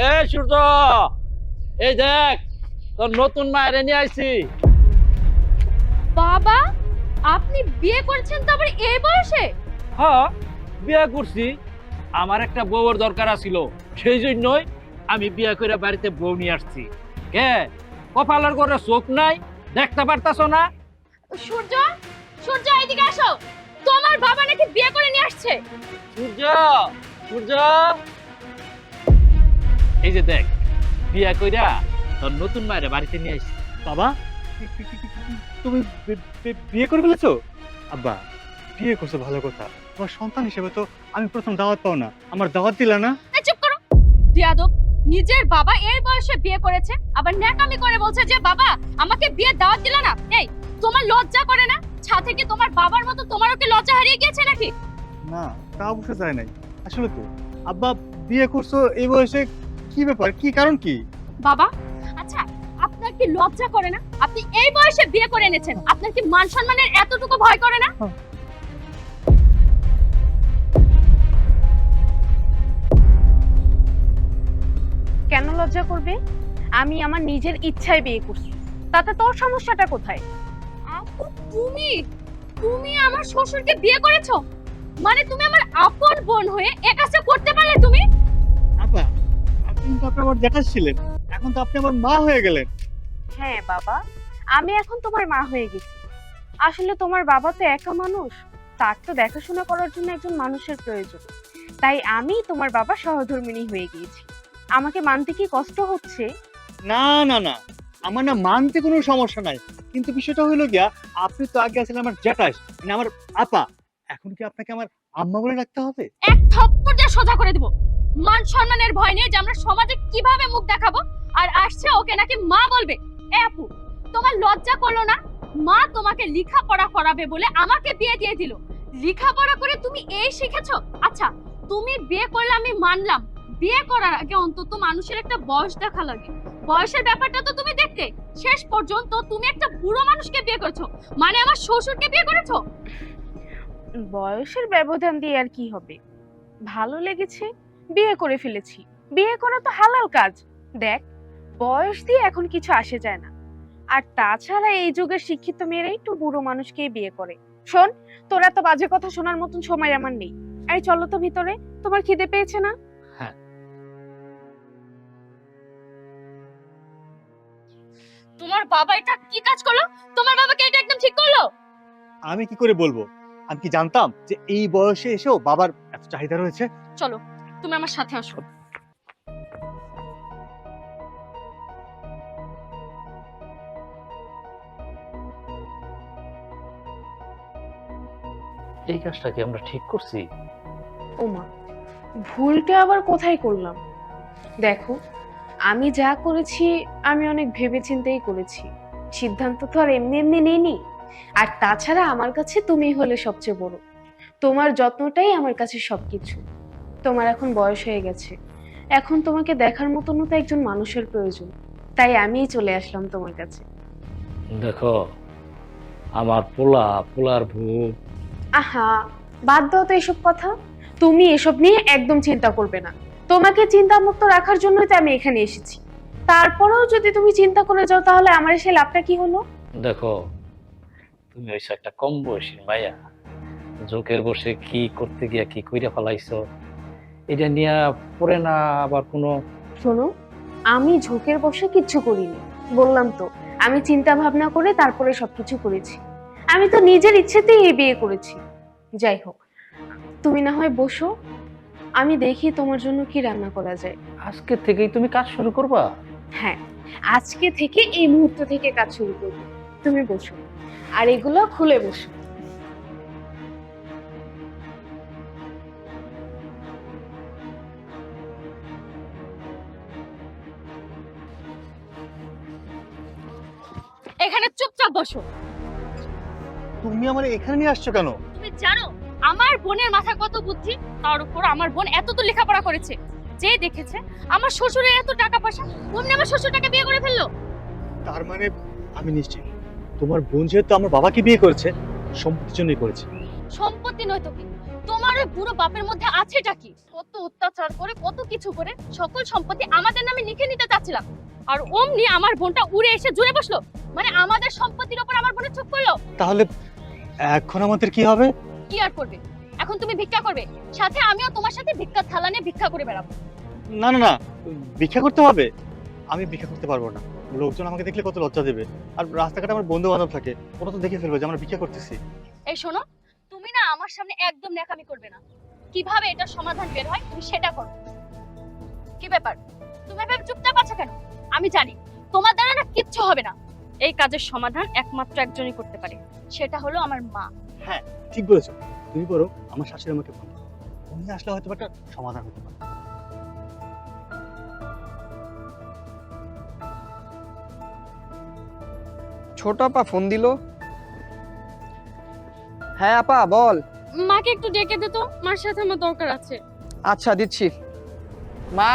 এই সূর্য, এই দেখ তোর নতুন মায়ের নিয়ে আইছি। বাবা, আপনি বিয়ে করেছেন তো আবার এই বয়সে? হ্যাঁ, বিয়ে করছি। আমার একটা বউয়ের দরকার ছিল, সেই জন্যই আমি বিয়ে করে বাড়িতে বউ নিয়ে আসছি। কে কপালের করে চোখ নাই, দেখতে পারতাছো না? সূর্য, সূর্য এদিকে আসো। তোমার বাবা নাকি বিয়ে করে নিয়ে আসছে। সূর্য, সূর্য, এই যে দেখ, বিয়ে কইরা তোর নতুন মায়ের বাড়িতে নিয়ে আসছি। বাবা, তুমি বিয়ে করে ফেলেছো? আব্বা, বিয়ে করছো ভালো কথা, তোমার সন্তান হিসেবে তো আমি প্রথম দাওয়াত পাও না, আমার দাওয়াত দিলা না? এই চুপ করো বিয়াদব। নিজের বাবা এই বয়সে বিয়ে করেছে, আবার ন্যাকামি করে বলছে যে বাবা আমাকে বিয়ে দাওয়াত দিল না। এই তোমার লজ্জা করে না? সাথে কি তোমার বাবার মতো তোমারও কি লজ্জা হারিয়ে গিয়েছে নাকি? না, তা অবশ্য যায় নাই। আসলে তো আব্বা, বিয়ে করছো এই বয়সে, কি ব্যাপার, কি কারণ কি? বাবা, আচ্ছা আপনার কি লজ্জা করে না? আপনি এই বয়সে বিয়ে করে এনেছেন, আপনার কি মান সম্মানের এতটুকু ভয় করে না? কেন লজ্জা করবে? আমি আমার নিজের ইচ্ছায় বিয়ে করছি, তাতে তোর সমস্যাটা কোথায়? আপু, তুমি তুমি আমার শ্বশুরকে বিয়ে করেছো? মানে তুমি আমার আপন বোন হয়ে এই কাজটা করতে পারলে তুমি? আব্বা, আপনি তো আমার জ্যাঠা ছিলেন, এখন তো আপনি আমার মা হয়ে গেলেন। হ্যাঁ বাবা, আমি এখন তোমার মা হয়ে গেছি। আসলে তোমার বাবা তো একা মানুষ, তার তো দেখাশোনা করার জন্য একজন মানুষের প্রয়োজন। তাই আমি তোমার বাবা সহধর্মিণী হয়ে গিয়েছি। আমাকে মানতে কি কষ্ট হচ্ছে? না না না, আমার না মানতে কোনো সমস্যা নাই, কিন্তু বিষয়টা হলো গিয়া, আপনি তো আগে আছেন আমার জ্যাঠাস, মানে আমার আপা, এখন কি আপনাকে আমার আম্মা বলে রাখতে হবে? এক থাপ্পড় দিয়ে সোজা করে দেব। মান সম্মানের ভয় নেই যে আমরা সমাজে কিভাবে মুখ দেখাবো, আর আসছে ওকে নাকি মা বলবে। এ আপু, তোমার লজ্জা করলো না? মা তোমাকে লেখাপড়া করাবে বলে আমাকে বিয়ে দিয়ে দিল। লেখাপড়া করে তুমি এই শিখেছো? আচ্ছা, তুমি বিয়ে করলে আমি মানলাম, বিয়ে করার আগে অন্তত মানুষের একটা বয়স দেখা লাগে। বয়সের ব্যাপারটা তো তুমি দেখতে। শেষ পর্যন্ত তুমি একটা বুড়ো মানুষকে বিয়ে করেছো, মানে আমার শ্বশুরকে বিয়ে করেছো। বয়সের ব্যবধান দিয়ে আর কি হবে? ভালো লেগেছে, বিয়ে করে ফেলেছি। বিয়ে করা তো হালাল কাজ। দেখ, বয়স দিয়ে এখন কিছু আসে যায় না। আর তাছাড়া এই যুগের শিক্ষিত মেয়েরা একটু বুড়ো মানুষকেই বিয়ে করে। শোন, তোরা তো বাজে কথা শোনার মতন সময় আমার নেই। এই চলো তো ভিতরে, তোমার খিদে পেয়েছে না? হ্যাঁ, তোমার বাবা এটা কি কাজ করলো? তোমার বাবাকে এটা একদম ঠিক করলো? আমি কি করে বলবো? আমি কি জানতাম যে এই বয়সে এসেও বাবার এত চাহিদা রয়েছে? চলো, তুমি আমার সাথে আসো। এই কাজটা কি আমরা ঠিক করছি? ওমা, ভুলটা আবার কোথায় করলাম? দেখো, আমি যা করেছি আমি অনেক ভেবেচিন্তেই করেছি। সিদ্ধান্ত তো আর এমনি এমনি নেইনি। আর তাছাড়া আমার কাছে তুমি হলে সবচেয়ে বড়। তোমার যত্নটাই আমার কাছে সবকিছু। তোমার এখন বয়স হয়ে গেছে, এখন তোমাকে দেখার মতন তো একজন মানুষের প্রয়োজন। তাই আমিই চলে আসলাম তোমার কাছে। দেখো, আমার পোলার ভূত। আহা, বাদ দাও তো এসব কথা। তুমি এসব নিয়ে একদম চিন্তা করবে না। তোমাকে চিন্তামুক্ত রাখার জন্যই তো আমি এখানে এসেছি। তারপরেও যদি তুমি চিন্তা করে যাও, তাহলে আমার এসে লাভটা কি হলো? দেখো, তুমি হইছো একটা কম বয়সী মাইয়া, জোকের বসে কি করতে গিয়া কি কইরা ফেলাইছো, এটা নিয়ে পড়ে না আবার কোনো। শোনো, আমি ঝোঁকের বসে কিচ্ছু করিনি। বললাম তো, আমি চিন্তা ভাবনা করে তারপরে সবকিছু করেছি। আমি তো নিজের ইচ্ছেতেই এই বিয়ে করেছি। যাই হোক, তুমি না হয় বসো, আমি দেখি তোমার জন্য কি রান্না করা যায়। আজকে থেকেই তুমি কাজ শুরু করবা? হ্যাঁ, আজকে থেকে এই মুহূর্ত থেকে কাজ শুরু করবো। তুমি বসো, আর এগুলো খুলে বসো। এখানে চুপচাপ বসো। তুমি আমার এখানে নিয়ে আসছো কেন? তুমি জানো আমার বোনের মাথায় কত বুদ্ধি? তার উপর আমার বোন এত তো লেখাপড়া করেছে, যে দেখেছে আমার শ্বশুরের এত টাকা পয়সা, অমনি আমার শ্বশুরটাকে বিয়ে করে ফেললো। তার মানে আমি নিশ্চিত তোমার বোন যেহেতু আমার বাবাকে বিয়ে করেছে, সম্পত্তির জন্যই করেছে। সম্পত্তি নয় তো কি, তোমার ওই বুড়ো বাপের মধ্যে আছেটা কি? কত অত্যাচার করে, কত কিছু করে সকল সম্পত্তি আমাদের নামে লিখে নিতে চাচ্ছিলাম, আর অমনি আমার বোনটা উড়ে এসে জুড়ে বসলো, মানে আমাদের সম্পত্তির উপর আমার বোনের চোখ করলো। তাহলে এখন আমাদের কি হবে? কি আর করবে, এখন তুমি ভিক্ষা করবে, সাথে আমিও তোমার সাথে ভিক্ষার থালা নিয়ে ভিক্ষা করে বেড়াবো। না না না, ভিক্ষা করতে হবে? আমি ভিক্ষা করতে পারবো না। লোকজন আমাকে দেখলে কত লজ্জা দেবে, আর রাস্তাঘাটে আমার বন্ধু বান্ধব থাকে, ওরা তো দেখে ফেলবে যে আমরা ভিক্ষা করতেছি। এই শোনো, তুমি না আমার সামনে একদম ন্যাকামি করবে না। কিভাবে এটার সমাধান বের হয় তুমি সেটা করো। কি ব্যাপার, তুমি এভাবে চুপচাপ আছো কেন? আমি জানি তোমার দ্বারা না কিচ্ছু হবে না। এই কাজের সমাধান একমাত্র একজনই করতে পারে, সেটা হলো আমার মা। ঠিক বলেছো, তুমি বলো আমার শাশুড়ি আমাকে ফোন করো। উনি আসলে হয়তো একটা সমাধান হতে পারে। ছোট আপা ফোন দিল। হ্যাঁ আপা বল। মাকে একটু ডেকে দে তো, মার সাথে আমার দরকার আছে। আচ্ছা দিচ্ছি। মা,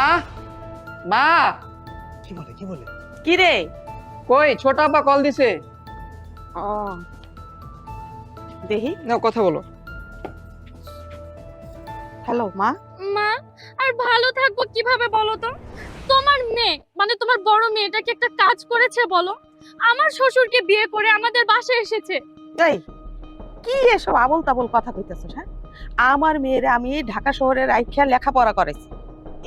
মা। কি বলে কি বলে? কি রে? কই ছোট আপা কল দিছে। ও দেখি। না কথা বলো। হ্যালো মা। মা, আর ভালো থাকবো কিভাবে বলো তো? তোমার মেয়ে, মানে তোমার বড় মেয়েটা কি একটা কাজ করেছে বলো? আমার শ্বশুরকে বিয়ে করে আমাদের বাসায় এসেছে। এই কি এসব আবল তাবল কথা কইতেছস? হ্যাঁ, আমার মেয়েরে আমি ঢাকা শহরে রাইখা লেখাপড়া করেছি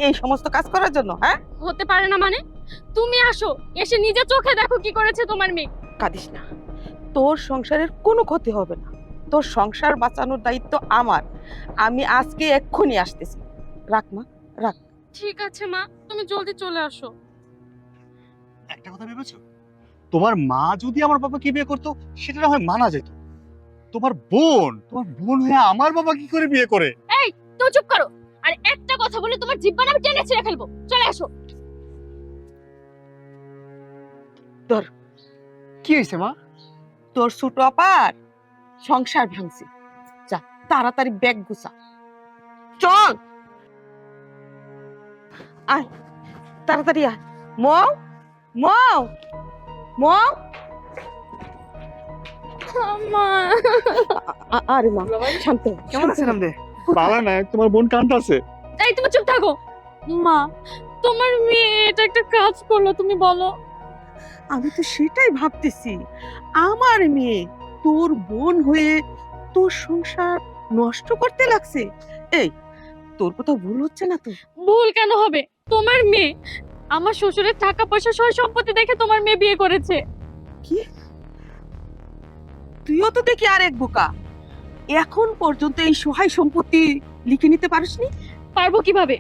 এই সমস্ত কাজ করার জন্য? হ্যাঁ, হতে পারে না মানে? তুমি আসো, এসে নিজে চোখে দেখো কি করেছে তোমার মেয়ে। কাঁদিস না, তোর সংসারের কোনো ক্ষতি হবে না। তোর সংসার বাঁচানোর দায়িত্ব আমার। আমি আজকে এক্ষুনি আসতেছি। রাখ মা, রাখ। ঠিক আছে মা, তুমি জলদি চলে আসো। একটা কথা ভেবেছো? তোমার মা যদি আমার বাবাকে বিয়ে করতো সেটা না হয় মানা যেত। তোমার বোন হয়ে আমার বাবা কি করে বিয়ে করে? তো চুপ করো, আর একটা কথা বলে তোমার জিহ্বা আমি টেনে ছিঁড়ে ফেলবো। চলে আসো। কি হয়েছে মা? তোর ছোট আপার সংসার ভাঙছে। যা তাড়াতাড়ি ব্যাগ গুছা, চল। আয় তাড়াতাড়ি আয়। মৌ, মৌ, মৌ। মা, আরে মা শান্ত হ, কেমন শান্ত আছেন হ। আপনি? বাবা না, তোমার বোন কাঁদতাছে। এই তুমি চুপ থাকো। মা, তোমার মেয়ে এটা একটা কাজ করলো, তুমি বলো। আমি তো সেটাই ভাবতেছি, আমার মেয়ে তোর বোন হয়ে তোর সংসার নষ্ট করতে লাগছে। এই তোর কোথাও ভুল হচ্ছে না তো? ভুল কেন হবে? তোমার মেয়ে আমার শ্বশুরের টাকা পয়সা সহ সম্পত্তি দেখে তোমার মেয়ে বিয়ে করেছে। কি? তুইও তো দেখি আরেক বোকা। এখন পর্যন্ত এই সহায় সম্পত্তি লিখে নিতে পারিসনি? পারবো কিভাবে?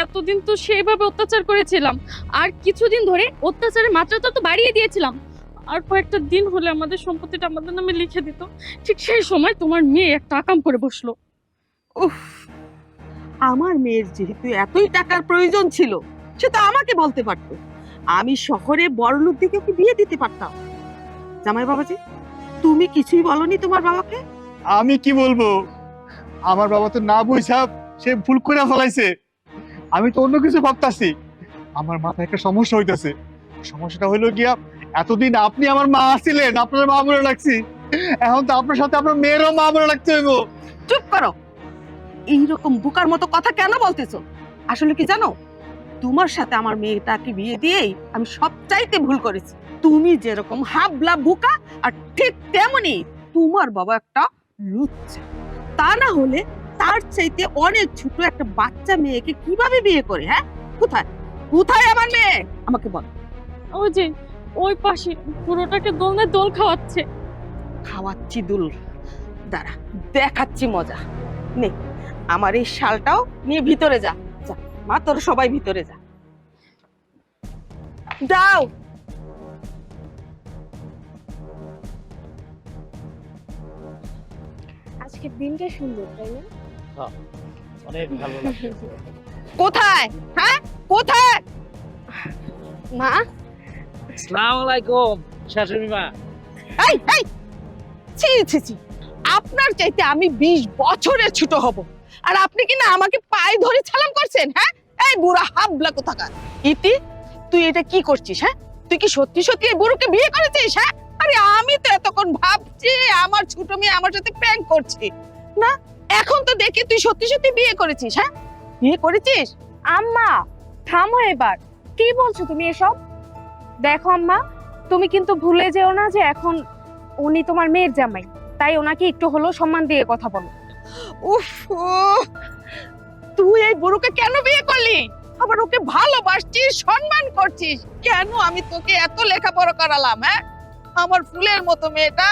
এতদিন তো সেইভাবে অত্যাচার করেছিলাম, আর কিছুদিন ধরে অত্যাচারের মাত্রাটা তো বাড়িয়ে দিয়েছিলাম। আর কয়েকটা দিন হলে আমাদের সম্পত্তিটা আমাদের নামে লিখে দিত। ঠিক সেই সময় তোমার মেয়ে একটা আকাম করে বসলো। উফ, আমার মেয়ের যেহেতু এতই টাকার প্রয়োজন ছিল, সে তো আমাকে বলতে পারতো। আমি শহরে বড়লোক দিকে ওকে বিয়ে দিতে পারতাম। জামাই বাবাজি, তুমি কিছুই বলনি তোমার বাবাকে? আমি কি বলবো? আমার বাবা তো না বুঝা সে ভুল করে ফেলাইছে। আমি তো অন্য কিছু ভাবতাছি। আমার মাথায় একটা সমস্যা হইতাছে। সমস্যাটা হইলো গিয়া, এতদিন আপনি আমার মা ছিলেন, আপনার মা বলে রাখছি, এখন তো আপনার সাথে আপনার মেয়েরও মা বলে রাখতে হইব। চুপ করো। এইরকম বোকার মতো কথা কেন বলতেছো? আসলে কি জানো, তোমার সাথে আমার মেয়েটাকে বিয়ে দিয়েই আমি সবচাইতে ভুল করেছি। তুমি যেরকম হাবলা বোকা, আর ঠিক তেমনি তোমার বাবা একটা লুচ্চা। তা না হলে তার চাইতে অনেক ছোট একটা বাচ্চা মেয়েকে কিভাবে বিয়ে করে? হ্যাঁ, কোথায় কোথায় আমার মেয়ে? আমাকে বল। ওই যে ওই পাশে পুরোটাকে দোলনায় দোল খাওয়াচ্ছে। খাওয়াচ্ছি দুল, দাঁড়া দেখাচ্ছি মজা। নে আমার এই শালটাও নিয়ে ভিতরে যা। যা মা, তোর সবাই ভিতরে যা। দাও। আজকে দিনটা সুন্দর, তাই না? অনেক ভালো লাগছে। কোথায়? হ্যাঁ কোথায়? মা, আসসালামু আলাইকুম শাশুড়ি মা। এই এই, ছি ছি ছি, আপনার চাইতে আমি 20 বছরের ছোট হব, আর আপনি কি না আমাকে পায়ে ধরে সালাম করছেন? হ্যাঁ, এই বুড়া হাবলা কোথাকার। ইতি, তুই এটা কি করছিস? হ্যাঁ, তুই কি সত্যি সত্যি এই বুড়োকে বিয়ে করেছিস? হ্যাঁ, আরে আমি তো এতক্ষণ ভাবছি আমার ছোট মেয়ে আমার সাথে প্র্যাঙ্ক করছে। না, এখন তো দেখি তুই সত্যি সত্যি বিয়ে করেছিস। হ্যাঁ, বিয়ে করেছিস? আম্মা থামো এবার, কি বলছো তুমি এসব? দেখো আম্মা, তুমি কিন্তু ভুলে যেও না যে এখন উনি তোমার মেয়ের জামাই, তাই ওনাকে একটু হলেও সম্মান দিয়ে কথা বলো। উফ, তুই এই বুড়োকে কেন বিয়ে করলি? আবার ওকে ভালোবাসছিস, সম্মান করছিস কেন? আমি তোকে এত লেখাপড়া করালাম, হ্যাঁ? আমার ফুলের মতো মেয়েটা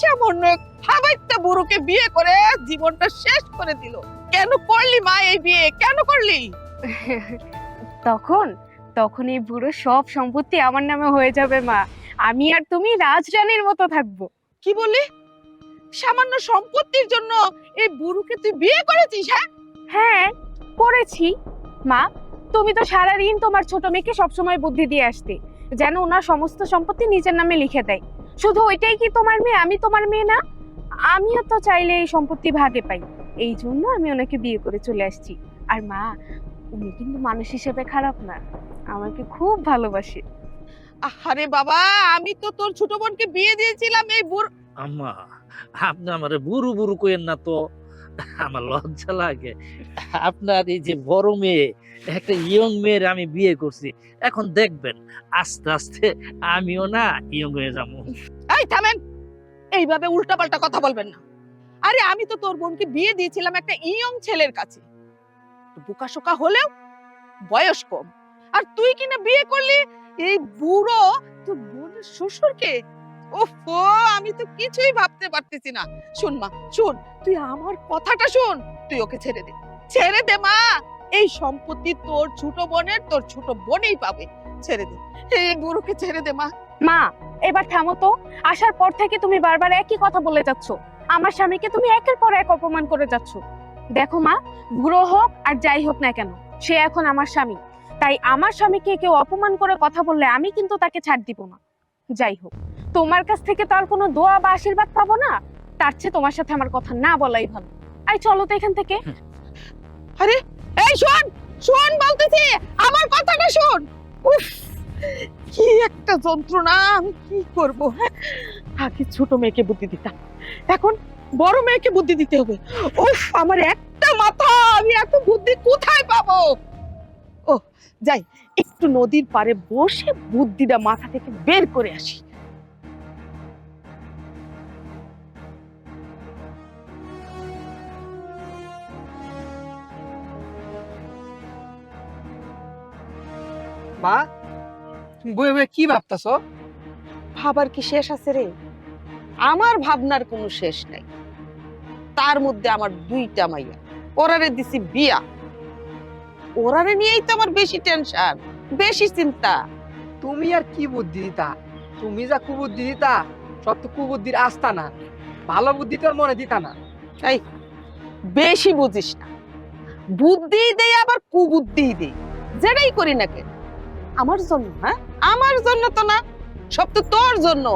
সামান্য হাবাইত্যা বুড়োকে বিয়ে করে জীবনটা শেষ করে দিল। কেন করলি মা এই বিয়ে? কেন করলি? তখন এই বুড়ো সব সম্পত্তি আমার নামে হয়ে যাবে মা, আমি আর তুমি রাজরানীর মতো থাকবো। কি বললি? সামান্য সম্পত্তির জন্য এই বুড়োকে তুই বিয়ে করেছিস? হ্যাঁ হ্যাঁ করেছি মা, তুমি তো সারাদিন তোমার ছোট মেয়েকে সবসময় বুদ্ধি দিয়ে আসতে যেন ওনার সমস্ত সম্পত্তি নিজের নামে লিখে দেয়। শুধু ওইটাই কি তোমার মেয়ে? আমি তোমার মেয়ে না? আমিও তো চাইলে এই সম্পত্তি ভাগে পাই, এই জন্য আমি ওনাকে বিয়ে করে চলে আসছি। আর মা, উনি কিন্তু মানুষ হিসেবে খারাপ না, আমাকে খুব ভালোবাসে। আরে বাবা, আমি তো তোর ছোট বোনকে বিয়ে দিয়েছিলাম এই বুড়ো। আম্মা, আপনি আমারে বুড়ো বুড়ো কইেন না তো, আমার লজ্জা লাগে। আপনার এই যে বড় মেয়ে, একটা ইয়ং মেয়ের আমি বিয়ে করছি, এখন দেখবেন আস্তে আস্তে আমিও না ইয়ং হয়ে যাবো। এই থামেন, এইভাবে উল্টাপাল্টা কথা বলবেন না। আরে আমি তো তোর বোনকে বিয়ে দিয়েছিলাম একটা ইয়ং ছেলের কাছে, বোকাশোকা হলেও বয়স কম। আর তুই কিনা বিয়ে করলি এই বুড়ো তোর বোনের শ্বশুরকে। ওফো, আমি তো কিছুই ভাবতে পারতেছি না। শোন মা, শোন, তুই আমার কথাটা শোন, তুই ওকে ছেড়ে দে, ছেড়ে দে মা। এই সম্পত্তি তোর ছোট বোনের, তোর ছোট বোনই পাবে। ছেড়ে দে, এই বুড়োকে ছেড়ে দে মা। মা এবার থামো তো, আসার পর থেকে তুমি বারবার একই কথা বলে যাচ্ছ, আমার স্বামীকে তুমি একের পর এক অপমান করে যাচ্ছ। দেখো মা, বুড়ো হোক আর যাই হোক না কেন, সে এখন আমার স্বামী, তাই আমার স্বামীকে কেউ অপমান করে কথা বললে আমি কিন্তু তাকে ছাড় দিব না। যাই হোক, তোমার কাছ থেকে তো আর কোনো দোয়া বা আশীর্বাদ পাবো না, তার চেয়ে তোমার সাথে আমার কথা না বলাই ভালো। আই চলো তো এখান থেকে। আরে এই শোন, শোন বলতেছি, আমার কথাটা শোন। উফ, কি একটা যন্ত্রণা, আমি কি করব? আগে ছোট মেয়েকে বুদ্ধি দিতাম, এখন বড় মেয়েকে বুদ্ধি দিতে হবে। উফ, আমার একটা মাথা, আমি এত বুদ্ধি কোথায় পাবো? ও যাই, একটু নদীর পাড়ে বসে বুদ্ধিটা মাথা থেকে বের করে আসি। মা, তুমি বয়ে বয়ে কি ভাবতাছো? ভাবার কি শেষ আছে রে? আমার ভাবনার কোনো শেষ নাই। তার মধ্যে আমার দুইটা মাইয়া, ওরারে দিছি বিয়া, ওরারে নিয়েই তো আমার বেশি টেনশন, বেশি চিন্তা। তুমি আর কি বুদ্ধি দিতা? তুমি যা কুবুদ্ধি দিতা সব তো কুবুদ্ধির আস্থা না, ভালো বুদ্ধি তোর মনে দিতা না। এই বেশি বুঝিস না, বুদ্ধি দেই আবার কুবুদ্ধি দেই, যেটাই করি না কেন আমার জন্য। হ্যাঁ, আমার জন্য তো না, সব তো তোর জন্য।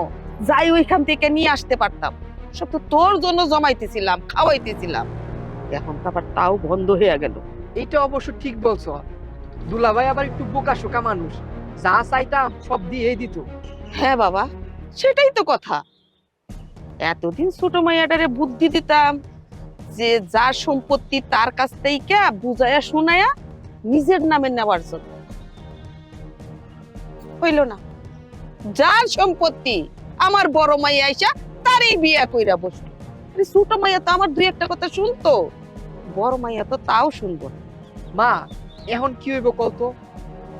যাই ওইখান থেকে নিয়ে আসতে পারতাম, সব তো তোর জন্য জমাইতেছিলাম, খাওয়াইতেছিলাম। এখন তো আবার তাও বন্ধ হয়ে গেল। এইটা অবশ্য ঠিক বলছো, দুলাভাই আবার একটু বোকা শোকা মানুষ, যা চাইতাম সব দিয়েই দিত। হ্যাঁ বাবা, সেটাই তো কথা। এতদিন ছোট মাইয়াটারে বুদ্ধি দিতাম যে যার সম্পত্তি তার কাছ থেকে বুঝায়া শুনায়া নিজের নামে নেওয়ার জন্য, হইল না। যার সম্পত্তি আমার বড় মাইয়া আইসা তারই বিয়া কইরা বসলো। আরে ছোট মাইয়া তো আমার দুই একটা কথা শুনতো, বড় মাইয়া তো তাও শুনবো না। মা, এখন কি হইব কত?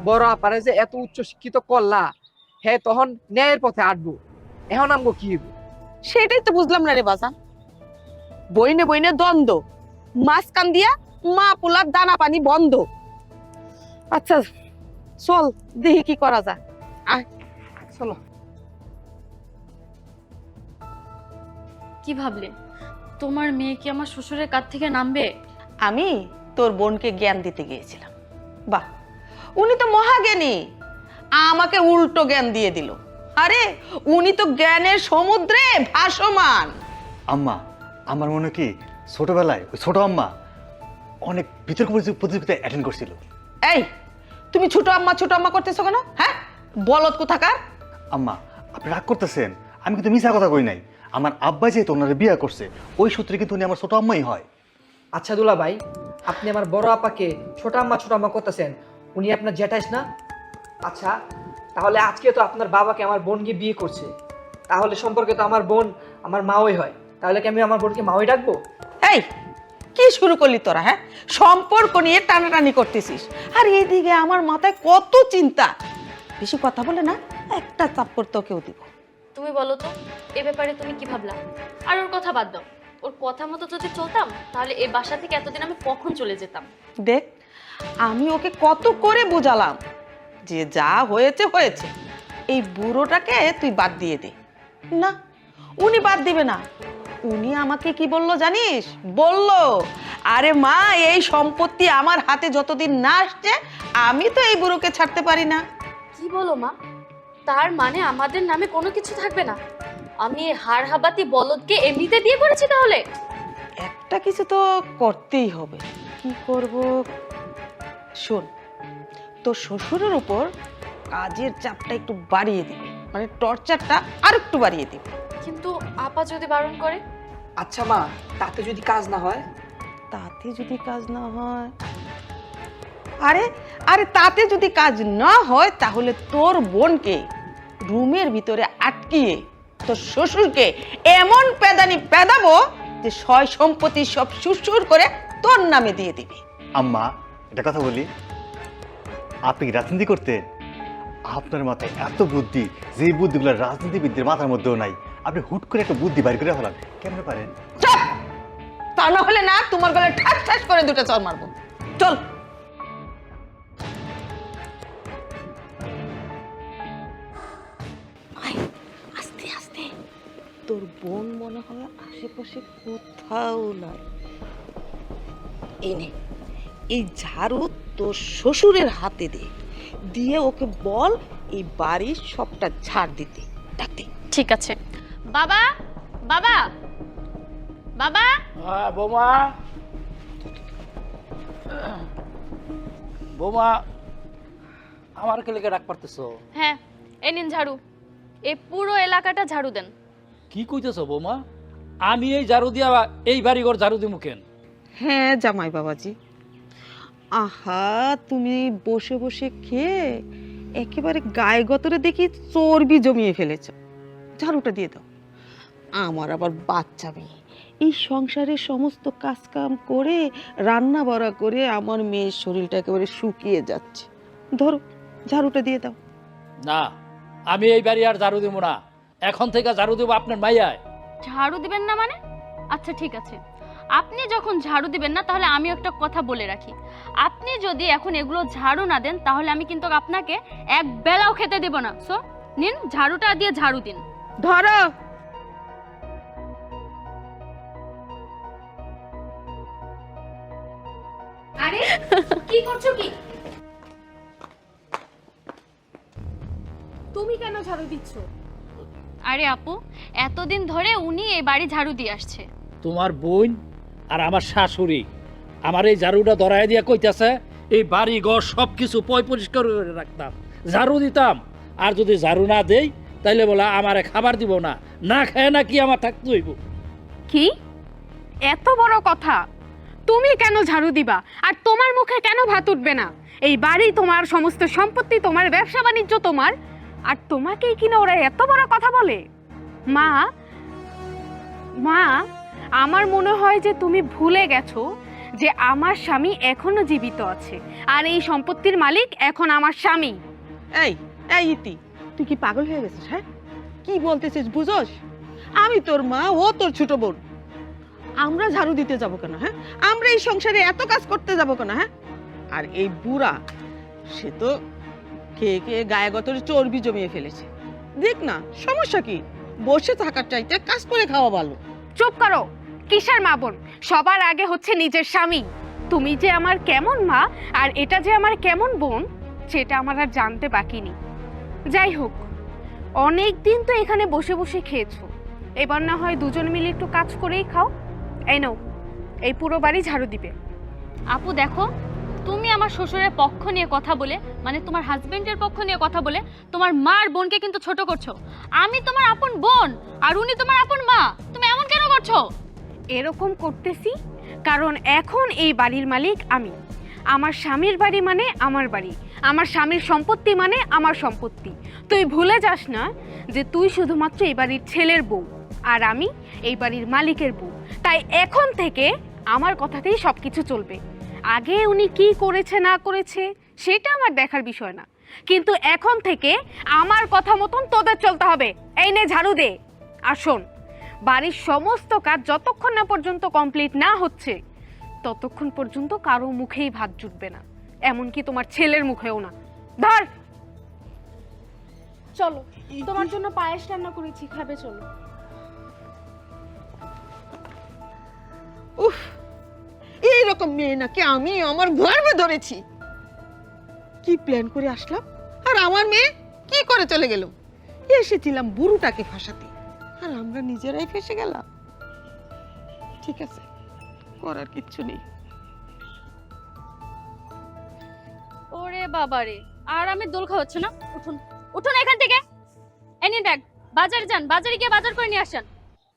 বড় আপারে যে এত উচ্চ শিক্ষিত করলা, হ্যাঁ তখন ন্যায়ের পথে আটবো, এখন আমগো কি হইব? সেটাই তো বুঝলাম না রে বাজান। বইনে বইনে দ্বন্দ্ব, মাঝখান দিয়া মা পোলার দানা পানি বন্ধ। আচ্ছা চল দেখি কি করা যায়। চলো। কি ভাবলে তোমার মেয়ে কি আমার শ্বশুরের কাছ থেকে নামবে? আমি তোর বোনকে জ্ঞান দিতে গিয়েছিলাম, বাহ, উনি তো মহাজ্ঞানী, আমাকে উল্টো জ্ঞান দিয়ে দিল। আরে উনি তো জ্ঞানের সমুদ্রে ভাসমান। আম্মা, আমার মনে কি ছোটবেলায় ওই ছোট আম্মা অনেক বিতর্ক প্রতিযোগিতায় অ্যাটেন্ড করছিল। এই তুমি ছোট আম্মা করতেছো কেন? হ্যাঁ, বলদ কোথাকার। আম্মা, আপনি রাগ করতেছেন? আমি কিন্তু মিছা কথা কই নাই। আমার আব্বা যেহেতু ওনারে বিয়ে করছে, ওই সূত্রে কিন্তু উনি আমার ছোট আম্মাই হয়। আচ্ছা দুলাভাই, আপনি আমার বড় আপাকে ছোট আম্মা করতেছেন, উনি আপনার জ্যাঠাইস না? আচ্ছা, তাহলে আজকে তো আপনার বাবাকে আমার বোনকে বিয়ে করছে, তাহলে সম্পর্কে তো আমার বোন আমার মাওই হয়, তাহলে কি আমি আমার বোনকে মাওই ডাকবো? এই কি শুরু করলি তোরা? হ্যাঁ, সম্পর্ক নিয়ে টানাটানি করতেছিস, আর এইদিকে আমার মাথায় কত চিন্তা। বেশি কথা বলে না, একটা চাপ্পড় তোকেও দিব। তুমি বলো তো, এ ব্যাপারে তুমি কি ভাবলা? আর ওর কথা বাদ দাও, ওর কথা মতো যদি চলতাম তাহলে এই বাসা থেকে এতদিন আমি কখন চলে যেতাম। দেখ, আমি ওকে কত করে বোঝালাম যে যা হয়েছে হয়েছে, এই বুড়োটাকে তুই বাদ দিয়ে দে। না, উনি বাদ দিবে না। উনি আমাকে কি বললো জানিস? বললো, আরে মা, এই সম্পত্তি আমার হাতে যতদিন না আসছে আমি তো এই বুড়োকে ছাড়তে পারি না। কি বলো মা? তার মানে আমাদের নামে কোনো কিছু থাকবে না? আমি এই হাড়হাবাতি বলদকে এমনিতে দিয়ে করেছি তাহলে? একটা কিছু তো করতেই হবে। কি করব? শোন, তোর শ্বশুরের উপর কাজের চাপটা একটু বাড়িয়ে দিবি, মানে টর্চারটা আর একটু বাড়িয়ে দিবি। কিন্তু আপা যদি বারণ করে? আচ্ছা মা, তাতে যদি কাজ না হয়? তাতে যদি কাজ না হয়, আরে আরে তাতে যদি কাজ না হয় তাহলে তোর বোনকে রুমের ভিতরে আটকিয়ে তোর শ্বশুরকে এমন পেদানি পেদাবো যে সয় সম্পত্তি সব সুরসুর করে তোর নামে দিয়ে দিবি। আম্মা, একটা কথা বলি, আপনি কি রাজনীতি করতেন? আপনার মাথায় এত বুদ্ধি, যে বুদ্ধিগুলো রাজনীতিবিদদের মাথার মধ্যেও নাই, আপনি হুট করে একটা বুদ্ধি বাইর করে ফেলান, কেমন পারেন? চল, তা না হলে না তোমার গলায় ঠাস ঠাস করে দুটো চড় মারবো। চল। আস্তে আস্তে, তোর বোন মনে হয় আশেপাশে কোথাও নাই। এই নে, এই ঝাড়ু তোর শ্বশুরের হাতে দে, দিয়ে ওকে বল এই বাড়ির সবটা ঝাড় দিতে। ডাকতে। ঠিক আছে। বাবা, বাবা, বাবা। হ্যাঁ বৌমা, বৌমা, আমার কে লেগে ডাক পারতেছো? হ্যাঁ, এই নিন ঝাড়ু, এই পুরো এলাকাটা ঝাড়ু দেন। কি কইতেছো বৌমা? আমি এই ঝাড়ু দিয়া এই বাড়িঘর ঝাড়ু দিমু কেন? হ্যাঁ জামাই বাবাজি, আহা, তুমি বসে বসে খেয়ে একেবারে গায়ে গতরে দেখি চর্বি জমিয়ে ফেলেছ। ঝাড়ুটা দিয়ে দাও। আমার আবার বাচ্চা মেয়ে, এই সংসারের সমস্ত কাজ কাম করে রান্না বাড়া করে আমার মেয়ের শরীরটা একেবারে শুকিয়ে যাচ্ছে। ধরো, ঝাড়ুটা দিয়ে দাও। না, আমি এই বাড়ি আর ঝাড়ু দিব না। এখন থেকে ঝাড়ু দেবো আপনার মাইয়ায়। ঝাড়ু দিবেন না মানে? আচ্ছা ঠিক আছে, আপনি যখন ঝাড়ু দিবেন না তাহলে আমি একটা কথা বলে রাখি, আপনি যদি এখন এগুলো ঝাড়ু না দেন তাহলে আমি কিন্তু আপনাকে এক বেলাও খেতে দেব না। সো নিন, ঝাড়ুটা দিয়ে ঝাড়ু দিন। ধরো। আরে কি করছো কি? তুমি কেন ঝাড়ু দিচ্ছ? আরে আপু, এতদিন ধরে উনি এই বাড়ি ঝাড়ু দিয়ে আসছে। তোমার বোন আর আমার শাশুড়ি আমার এই ঝাড়ুটা ধরাই দিয়া কইতাছে এই বাড়ি ঘর সবকিছু পয় পরিষ্কার করে রাখতাম, ঝাড়ু দিতাম। আর যদি ঝাড়ু না দেই তাইলে বলা আমারে খাবার দিব না, না খায় না কি আমার থাকতে হইব। কি এত বড় কথা? তুমি কেন ঝাড়ু দিবা? আর তোমার মুখে কেন ভাত উঠবে না? এই বাড়ি তোমার, সমস্ত সম্পত্তি তোমার, ব্যবসা বাণিজ্য তোমার, আর তোমাকেই কিনা ওরা এত বড় কথা বলে? মা, মা, আমার মনে হয় যে তুমি ভুলে গেছো যে আমার স্বামী এখনো জীবিত আছে, আর এই সম্পত্তির মালিক এখন আমার স্বামী। এই এই ইতি, তুই কি পাগল হয়ে গেছিস? হ্যাঁ, কি বলতেছিস বুঝোস? আমি তোর মা, ও তোর ছোট বোন। আমরা ঝাড়ু দিতে যাব কেন? হ্যাঁ, আমরা এই সংসারে এত কাজ করতে যাব কেন? হ্যাঁ, আর এই বুড়া, সে তো খেয়ে খেয়ে গায়ে গতরে চর্বি জমিয়ে ফেলেছে। দেখ না, সমস্যা কি? বসে থাকার চাইতে কাজ করে খাওয়া ভালো। চুপ করো, কিসের মা বোন? সবার আগে হচ্ছে নিজের স্বামী। তুমি যে আমার কেমন মা আর এটা যে আমার কেমন বোন, সেটা আমার আর জানতে বাকি নেই। যাই হোক, অনেক দিন তো এখানে বসে বসে খেয়েছো, এবার না হয় দুজন মিলে একটু কাজ করেই খাও। এই নাও, এই পুরো বাড়ি ঝাড়ু দিবে। আপু দেখো, তুমি আমার শ্বশুরের পক্ষ নিয়ে কথা বলে, মানে তোমার হাজবেন্ডের পক্ষ নিয়ে কথা বলে তোমার মার বোনকে কিন্তু ছোট করছো। আমি তোমার আপন বোন আর উনি তোমার আপন মা, তুমি এমন কেন করছো? এরকম করতেছি কারণ এখন এই বাড়ির মালিক আমি। আমার স্বামীর বাড়ি মানে আমার বাড়ি, আমার স্বামীর সম্পত্তি মানে আমার সম্পত্তি। তুই ভুলে যাস না যে তুই শুধুমাত্র এই বাড়ির ছেলের বউ আর আমি এই বাড়ির মালিকের বউ। তাই এখন থেকে আমার কথাতেই সব কিছু চলবে। আগে উনি কি করেছে না করেছে সেটা আমার দেখার বিষয় না, কিন্তু এখন থেকে আমার কথা মতন তোদের চলতে হবে। এই নে ঝাড়ু দে। আর শোন, বাড়ির সমস্ত কাজ যতক্ষণ না পর্যন্ত কমপ্লিট না হচ্ছে ততক্ষণ পর্যন্ত কারো মুখেই ভাত জুটবে না, এমনকি তোমার ছেলের মুখেও না। ধর, চলো, তোমার জন্য পায়েস রান্না করেছি, খাবে চলো। উফ, এইরকম মেয়ে নাকি আমি আমার গর্বে ধরেছি। কি প্ল্যান করে আসলাম আর আমার মেয়ে কি করে চলে গেল। এসেছিলাম বুড়োটাকে ফাঁসাতে আর আমরা নিজেরাই ফেসে গেলাম। ঠিক আছে, করার কিচ্ছু নেই। ওরে বাবারে, আর আমি দোল খাওয়াচ্ছে না। উঠুন উঠুন এখান থেকে। এনি ব্যাগ, বাজারে যান, বাজারে গিয়ে বাজার করে নিয়ে আসেন।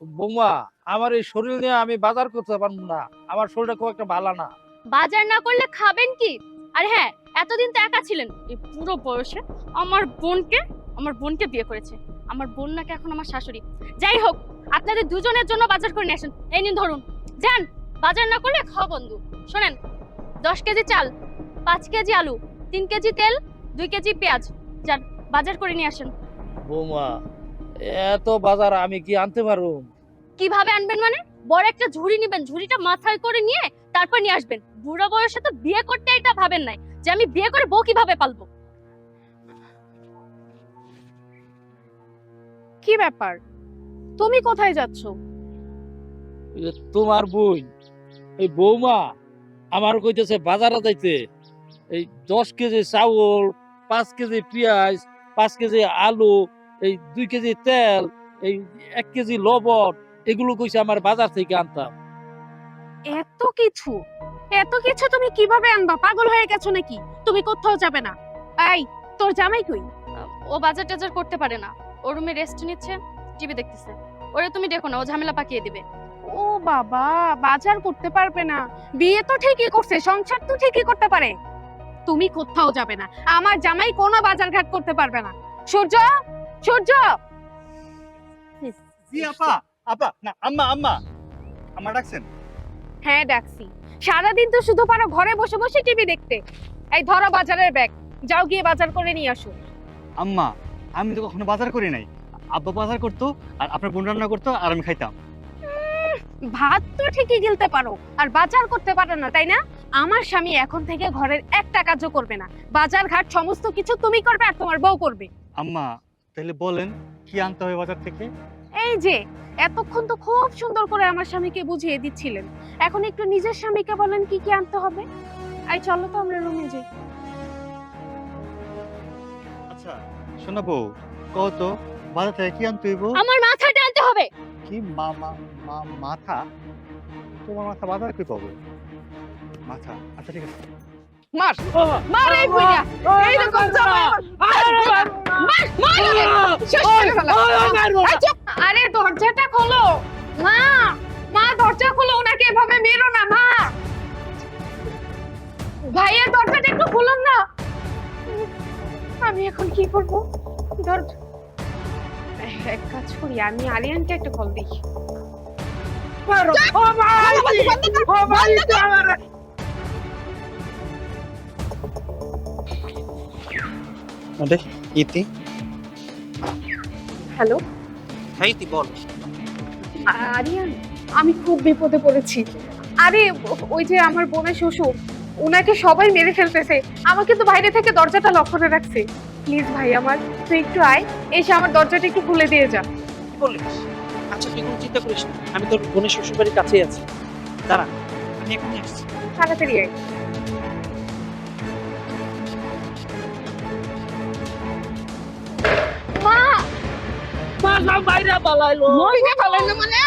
বৌমা, আমার এই শরীর নিয়ে আমি বাজার করতে পারবো না, আমার শরীরটা খুব একটা ভালো না। বাজার না করলে খাবেন কি? আর হ্যাঁ, এতদিন তো একা ছিলেন, এই পুরো বয়সে আমার বোনকে বিয়ে করেছে। আমার বোন নাকি এখন আমার শাশুড়ি। যাই হোক, আপনাদের দুজনের জন্য বাজার করে নিয়ে আসেন। এই নিন ধরুন, যান। বাজার না করলে খাওয়া বন্ধু। শোনেন, 10 কেজি চাল, 5 কেজি আলু, 3 কেজি তেল, 2 কেজি পেঁয়াজ, যান বাজার করে নিয়ে আসেন। বৌমা, এত বাজার আমি কি আনতে পারবো? কিভাবে আনবেন মানে? বড় একটা ঝুড়ি নেবেন, ঝুড়িটা মাথায় করে নিয়ে তারপর নিয়ে আসবেন। বুড়া বয়সে তো বিয়ে করতে এটা ভাবেন নাই যে আমি বিয়ে করে বউ কিভাবে পালবো। কি ব্যাপার, তুমি কোথায় যাচ্ছ? ওই যে তোমার বোন, এই বৌমা আমার কইতেছে বাজারে যাইতে। এই 10 কেজি চাউল, 5 কেজি পেঁয়াজ, 5 কেজি আলু, এই 2 কেজি তেল, এই 1 কেজি লবণ, এগুলো কইছে আমার বাজার থেকে আনতাম। এত কিছু তুমি কিভাবে আনবা? পাগল হয়ে গেছো নাকি? তুমি কোথাও যাবে না। এই, তোর জামাই কই? ও বাজার টাজার করতে পারে না, ও রুমে রেস্ট নিচ্ছে, টিভি দেখতেছে। ওরে তুমি দেখো না, ও ঝামেলা পাকিয়ে দিবে। ও বাবা, বাজার করতে পারবে না? বিয়ে তো ঠিকই করছে, সংসার তো ঠিকই করতে পারে। তুমি কোথাও যাবে না, আমার জামাই কোনো বাজার ঘাট করতে পারবে না। সূর্য, সূর্য! জি আপা, আপা না, আম্মা আম্মা আম্মা ডাকছেন? হ্যাঁ ডাকছি। সারাদিন তো শুধু পারো ঘরে বসে বসে টিভি দেখতে। এই ধরো বাজারের ব্যাগ, যাও গিয়ে বাজার করে নিয়ে আসো। আম্মা, আমি তো কখনো বাজার করি নাই। আব্বা বাজার করতো আর আপনার বোন রান্না করতো আর আমি খাইতাম। ভাত তো ঠিকই গিলতে পারো আর বাজার করতে পারো না, তাই না? আমার স্বামী এখন থেকে ঘরের একটা কাজও করবে না, বাজার ঘাট সমস্ত কিছু তুমি করবে আর তোমার বউ করবে। আম্মা, তাহলে বলেন কি আনতে হবে বাজার থেকে? এই যে এতক্ষণ তো খুব সুন্দর করে আমার স্বামীকে বুঝিয়ে দিচ্ছিলেন, এখন একটু নিজের স্বামীকে বলেন কি কি আনতে হবে। এই চলো তো আমরা রুমে যাই। আচ্ছা শোনো বউ, কত বাজার থেকে কি আনতে হইব? আমার মাথাটা আনতে হবে। কি মাথা? তোমার মাথা বাজার কি পাবো? মাথা, আচ্ছা ঠিক আছে। মার মার এই বুইড়া, এই রকম জামাই মার শেষ করে ফেলা। এই চুপ! আরে দরজাটা খোলো মা, মা দরজা খোলো, ওনাকে এভাবে মেরো না মা। ভাইয়া দরজাটা একটু খুলুন না। আমি এখন কি করব? দরজা এক কাজ করি, আমি আরিয়ানকে একটা কল দিই। ইতি, হ্যালো হ্যাঁ ইতি বল। আরিয়ান, আমি খুব বিপদে পড়েছি। আরে ওই যে আমার বোনের শ্বশুর, ওনাকে সবাই মেরে ফেলতেছে, আমাকে তো বাইরে থেকে দরজাটা লক করে রাখছে। প্লিজ ভাই আমার, তুই একটু আয়, এসে আমার দরজাটা একটু খুলে দিয়ে যা। কি বলিস? আচ্ছা তুই কোনো চিন্তা করিস না, আমি তোর বোনের শ্বশুর বাড়ির কাছেই আছি। দাঁড়া, আমি এখনই আসছি। তাড়াতাড়ি আয়। মা, বাসা বাইরে পালাইলো। মইরা ফেলাইলো মানে?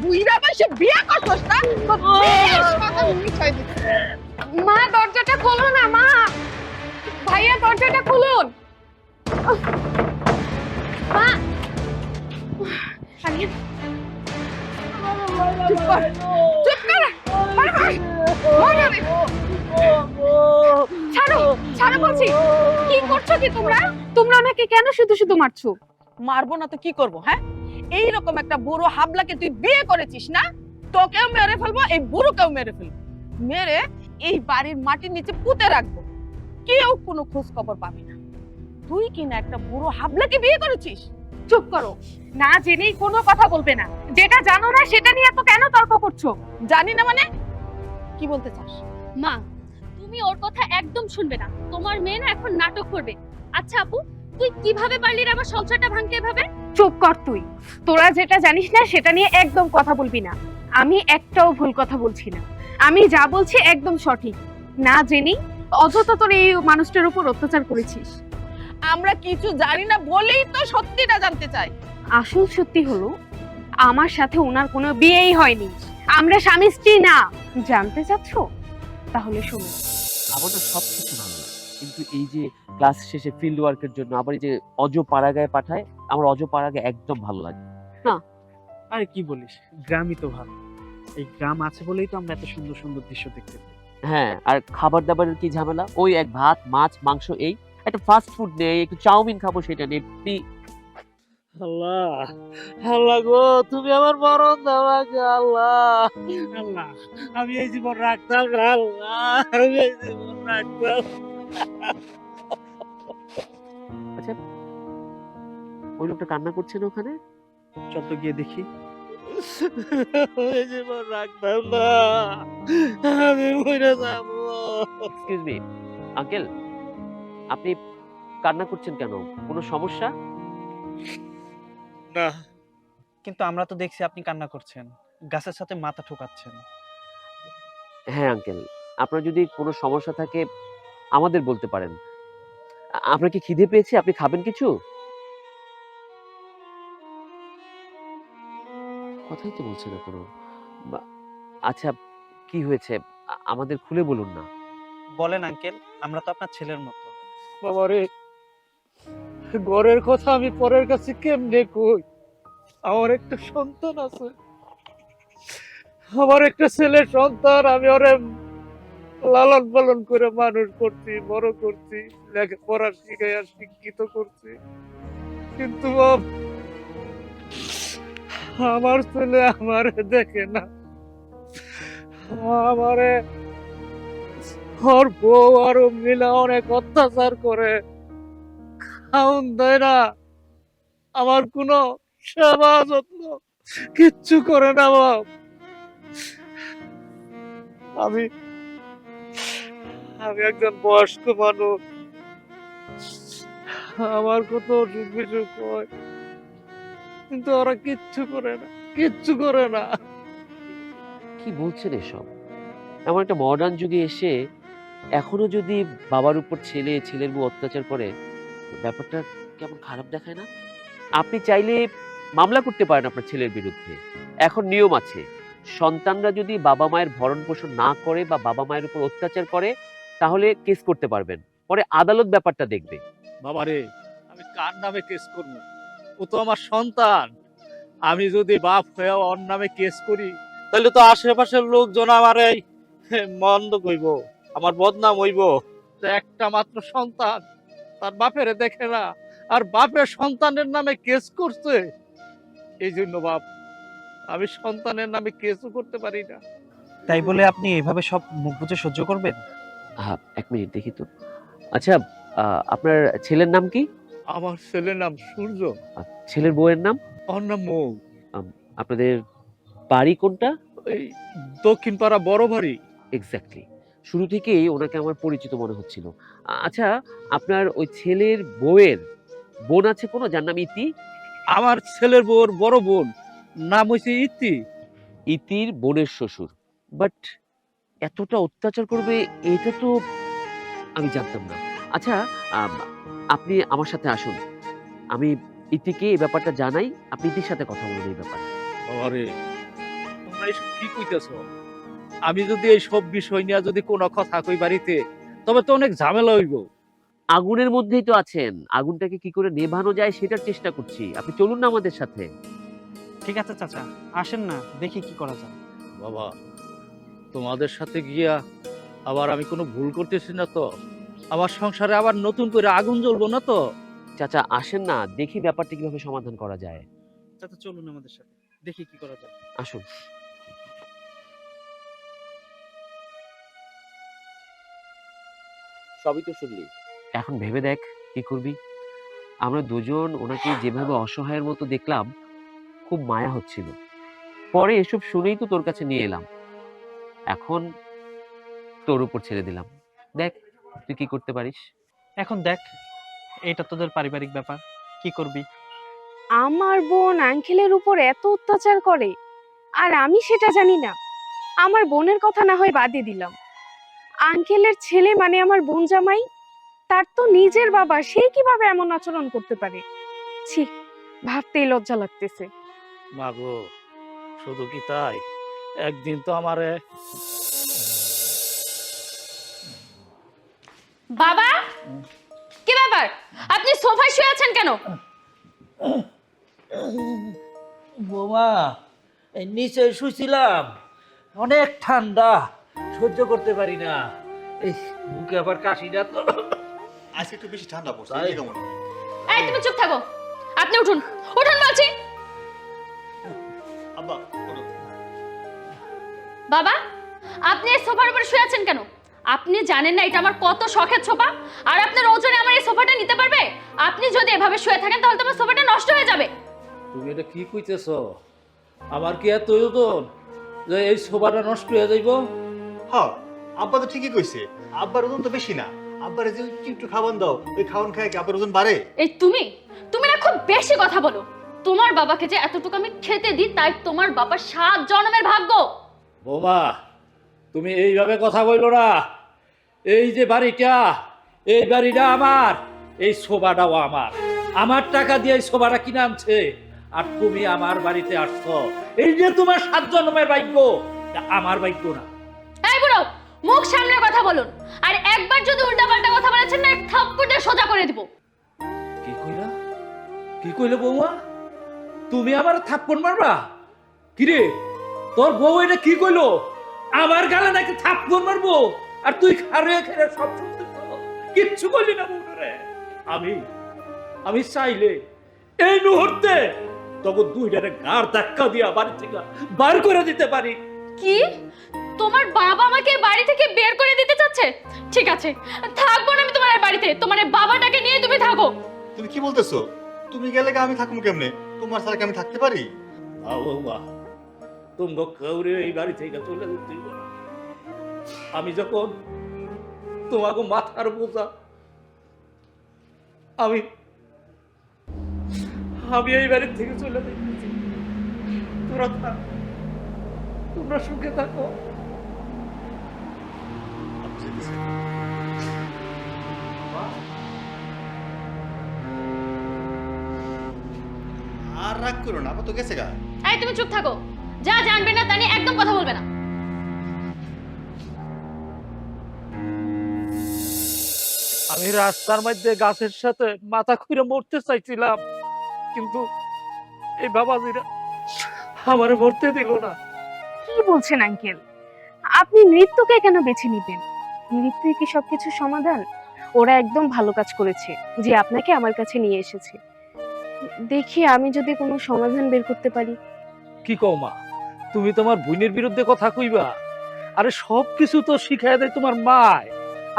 বুইড়া বয়সে বিয়ে করছস না? তোর বেশ মাথা মিঠাই দিচ্ছে। মা দরজাটা খোলো না মা, ভাইয়া দরজাটা খুলুন। মা, আরিয়ান চুপ কর, চুপ কর। মার, মার, মার ওরে। ছাড়ো, ছাড়ো বলছি। কি করছো কি তোমরা? তোমরা ওনাকে কেন শুধু শুধু মারছো? মারবো না তো কি করব? হ্যাঁ, এইরকম একটা বুড়ো হাবলাকে তুই বিয়ে করেছিস না? তোকেও মেরে ফেলবো, এই বুড়োকেও মেরে ফেলবো, মেরে এই বাড়ির মাটির নিচে পুঁতে রাখবো, কেউ কোনো খোঁজ খবর পাবি না। তুই কি না একটা বুড়ো হাবলাকে বিয়ে করেছিস? চুপ করো, না জেনেই কোনো কথা বলবে না। যেটা জানো না সেটা নিয়ে তো কেন তর্ক করছো? জানি না মানে কি বলতে চাস? মা, তুমি ওর কথা একদম শুনবে না। তোমার মেয়ে না এখন নাটক করবে। আচ্ছা আপু, তুই কিভাবে পারলি রে আমার সংসারটা ভাঙতে এভাবে? চুপ কর তুই। তোরা যেটা জানিস না সেটা নিয়ে একদম কথা বলবি না। আমি একটাও ভুল কথা বলছি না। আমি যা বলছি একদম সঠিক। না জেনেই অযথা তোর এই মানুষটার উপর অত্যাচার করেছিস। আমরা কিছু জানি না বলেই তো সত্যিটা জানতে চাই। আসল সত্যি হলো আমার সাথে ওনার কোনো বিয়েই হয়নি। আমরা স্বামী স্ত্রী না। জানতে চাচ্ছ? তাহলে শোনো। আমার না সবকিছু ভালো লাগে, কিন্তু এই যে ক্লাস শেষে ফিল্ড ওয়ার্কের জন্য আবার এই যে অজপাড়াগায় পাঠায়, আমার অজপাড়াগায় একদম ভালো লাগে। আরে কি বলিস, গ্রামই তো ভালো। এই গ্রাম আছে বলেই তো আমরা এত সুন্দর সুন্দর দৃশ্য দেখতে পাই। হ্যাঁ, আর খাবার দাবারের কি ঝামেলা, ওই এক ভাত মাছ মাংস, এই একটা ফাস্ট ফুড নেই, একটু চাউমিন খাবো সেটা নেই। আল্লাহ, আল্লাহ গো, তুমি আমার মরণ দেওয়া গে আল্লাহ। আল্লাহ, আমি এই জীবন রাখতাম না আল্লাহ, আমি এই জীবন রাখতাম। আচ্ছা, ওই লোকটা কান্না করছে না ওখানে? চল তো গিয়ে দেখি। এই জীবন রাখতাম না, আমি মরে যাবো। এক্সকিউজ মি আঙ্কেল, আপনি কান্না করছেন কেন? কোনো সমস্যা? না, কিন্তু আমরা তো দেখছি আপনি কান্না করছেন, গাছের সাথে মাথা ঠোকাচ্ছেন। হ্যাঁ আঙ্কেল, আপনার যদি কোনো সমস্যা থাকে আমাদের বলতে পারেন। আপনার কি খিদে পেয়েছে? আপনি খাবেন কিছু? কথাই তো বলছে না কোনো। আচ্ছা, কি হয়েছে আমাদের খুলে বলুন না। বলেন আঙ্কেল, আমরা তো আপনার ছেলের মতো। বাবারে, ঘরের কথা আমি পরের কাছে কেমনে কই? আমার একটা সন্তান আছে, আমার একটা ছেলে সন্তান। আমি ওরে লালন পালন করে মানুষ করছি, বড় করছি, লেখাপড়া শিখাইয়া শিক্ষিত করছি, কিন্তু বাপ, আমার ছেলে আমারে দেখে না। আমারে ওর বউ আরো মিলা অনেক অত্যাচার করে, খাউন দেয় না, আমার কোনো সেবা যত্ন কিচ্ছু করে না বাপ। আমি আমি একজন বয়স্ক মানুষ, আমার কত অসুখ বিসুখ হয়, কিন্তু ওরা কিচ্ছু করে না, কিচ্ছু করে না। কি বলছেন এসব? এমন একটা মডার্ন যুগে এসে এখনো যদি বাবার উপর ছেলে, ছেলের বউ অত্যাচার করে, ব্যাপারটা কেমন খারাপ দেখায় না? আপনি চাইলে মামলা করতে পারেন আপনার ছেলের বিরুদ্ধে। এখন নিয়ম আছে, সন্তানরা যদি বাবা মায়ের ভরণ পোষণ না করে বা বাবা মায়ের উপর অত্যাচার করে তাহলে কেস করতে পারবেন, পরে আদালত ব্যাপারটা দেখবে। বাবারে, আমি কার নামে কেস করব? ও তো আমার সন্তান। আমি যদি বাপ হয়ে ওর নামে কেস করি তাহলে তো আশেপাশের লোকজন আমার এই মন্দ কইব, আমার বদনাম হইব। তো একটা মাত্র সন্তান, তার বাপের দেখে না, আর বাপের সন্তানের নামে কেস করছে। এই জন্য বাপ, আমি সন্তানের নামে কেসও করতে পারি না। তাই বলে আপনি এভাবে সব মুখ বুজে সহ্য করবেন? হ্যাঁ, এক মিনিট দেখি তো। আচ্ছা, আপনার ছেলের নাম কি? আমার ছেলের নাম সূর্য, ছেলের বউয়ের নাম? ওর নাম মৌ। আপনাদের বাড়ি কোনটা? এই দক্ষিণ পাড়া বড় বাড়ি। এক্স্যাক্টলি, শুরু থেকেই ওনাকে আমার পরিচিত মনে হচ্ছিল। আচ্ছা, আপনার ওই ছেলের বউয়ের বোন আছে কোনো, যার নাম ইতি? আমার ছেলের বউর বড় বোন নাম হয়েছে ইতি। ইতির বোনের শ্বশুর। বাট এতটা অত্যাচার করবে এটা তো আমি জানতাম না। আচ্ছা, আপনি আমার সাথে আসুন, আমি ইতিকে এই ব্যাপারটা জানাই, আপনি ইতির সাথে কথা বলুন এই ব্যাপারে। আরে, তোমরা এসব কি কইতেছো? আমি যদি এই সব বিষয় নিয়ে যদি কোনো কথা কই বাড়িতে, তবে তো অনেক ঝামেলা হইব। আগুনের মধ্যেই তো আছেন, আগুনটাকে কি করে নেভানো যায় সেটার চেষ্টা করছি, আপনি চলুন না আমাদের সাথে। ঠিক আছে চাচা, আসেন না, দেখি কি করা যায়। বাবা, তোমাদের সাথে গিয়া আবার আমি কোনো ভুল করতেছি না তো? আমার সংসারে আবার নতুন করে আগুন জ্বলবো না তো? চাচা আসেন না, দেখি ব্যাপারটা কিভাবে সমাধান করা যায়। চাচা চলুন আমাদের সাথে, দেখি কি করা যায়। আসুন। সবই তো শুনলি, এখন ভেবে দেখ কি করবি। আমরা দুজন ওনাকে যেভাবে অসহায়ের মতো দেখলাম, খুব মায়া হচ্ছিল। পরে এসব শুনেই তো তোর কাছে নিয়ে এলাম। এখন তোর উপর ছেড়ে দিলাম, দেখ তুই কি করতে পারিস। এখন দেখ, এটা তোদের পারিবারিক ব্যাপার, কি করবি? আমার বোন আঙ্কেলের উপর এত অত্যাচার করে আর আমি সেটা জানি না। আমার বোনের কথা না হয় বাদই দিলাম, আঙ্কেলের ছেলে মানে আমার বোন জামাই, তার তো নিজের বাবা, সে কিভাবে এমন আচরণ করতে পারে? ছি, ভাবতেই লজ্জা লাগতেছে। মাগো, শুধু কি তাই? একদিন তো আমারে বাবা, কি ব্যাপার? আপনি সোফায় শুয়ে আছেন কেন? বোমা, এই নিচে শুয়েছিলাম, অনেক ঠান্ডা, সহ্য করতে পারি না। এই বুকে আবার কাশিটা তো। আজকে একটু বেশি ঠান্ডা পড়ছে, তাই? এই কেমন? এই তুমি চুপ থাকো, আপনি উঠুন, উঠুন বলছি। আব্বা ওঠো। বাবা, আপনি এই সোফার উপরে শুয়ে আছেন কেন? আপনি জানেন না এটা আমার কত শখের সোফা, আর আপনার ওজনে আমার এই সোফাটা নিতে পারবে? আপনি যদি এভাবে শুয়ে থাকেন তাহলে তো আমার সোফাটা নষ্ট হয়ে যাবে। তুমি এটা কি কইতেছ? আমার কি এত ওজন যে এই সোফাটা নষ্ট হয়ে যাইব? হ্যাঁ, আব্বা তো ঠিকই কইছে, আব্বার ওজন তো বেশি না। আব্বারে যে একটু খাওয়ান দাও, ওই খাওয়ান খায় কি আব্বার ওজন বাড়ে? এই তুমি তুমি না খুব বেশি কথা বলো। তোমার বাবাকে যে এতটুকু আমি খেতে দিই, তাই তোমার বাবার 7 জন্মের ভাগ্য। বোমা, তুমি এইভাবে কথা বইলো না। এই যে বাড়িটা, এই বাড়িটা আমার, এই সোফাটাও আমার। আমার টাকা দিয়ে এই সোফাটা কিনে আনছে, আর তুমি আমার বাড়িতে আসছো। এই যে তোমার 7 জন্মের ভাগ্য, এটা আমার ভাগ্য না। এই বুড়ো, মুখ সামনে কথা বলুন, আর একবার যদি উল্টাপাল্টা কথা বলেছেন না, এক থাপ্পড় দিয়ে সোজা করে দিব। কি কইলা? কি কইলে বৌমা? তুমি আমার থাপ্পড় মারবা? কিরে, তোর বউ এটা কি কইলো? আমার গালে নাকি থাপ্পড় মারবো, আর তুই খারে খারে সব শুনতে তো কিচ্ছু কইলি না বউরে। আমি চাইলে এই মুহূর্তে তখন দুইটারে গাড় ধাক্কা দিয়া বাড়ি থেকে বার করে দিতে পারি। কি? তোমার বাবা আমাকে বাড়ি থেকে বের করে দিতে চাচ্ছে? ঠিক আছে, থাকবো না আমি তোমার আর বাড়িতে। তোমার এই বাবাটাকে নিয়ে তুমি থাকো। তুমি কি বলতেছো? তুমি গেলে কি আমি থাকবো কেমনে? তোমার ছাড়া কি আমি থাকতে পারি? বৌমা, তুমি কাউরে এই বাড়ি থেকে চলে যেতে হইব না। আমি যখন তোমাকে মাথার বোঝা, আমি এই বাড়ির থেকে চলে যাইতেছি। তোরা থাক, তোমরা সুখে থাকো। আর রাগ করো না, আবার তো গেছে গা। এই তুমি চুপ থাকো, যা জানবে না তা নিয়ে একদম কথা বলবে না। আমি রাস্তার মধ্যে গাছের সাথে মাথা খুঁড়ে মরতে চাইছিলাম, কিন্তু এই বাবাজিরা আমারে মরতে দিল না। কি বলছেন আঙ্কেল? আপনি মৃত্যুকে কেন বেছে নিবেন? মৃত্যুই কি সবকিছু সমাধান? ওরা একদম ভালো কাজ করেছে যে আপনাকে আমার কাছে নিয়ে এসেছে। দেখি আমি যদি কোনো সমাধান বের করতে পারি। কি কও মা, তুমি তোমার বোনের বিরুদ্ধে কথা কইবা? আরে সবকিছু তো শিখাই দেয় তোমার মা।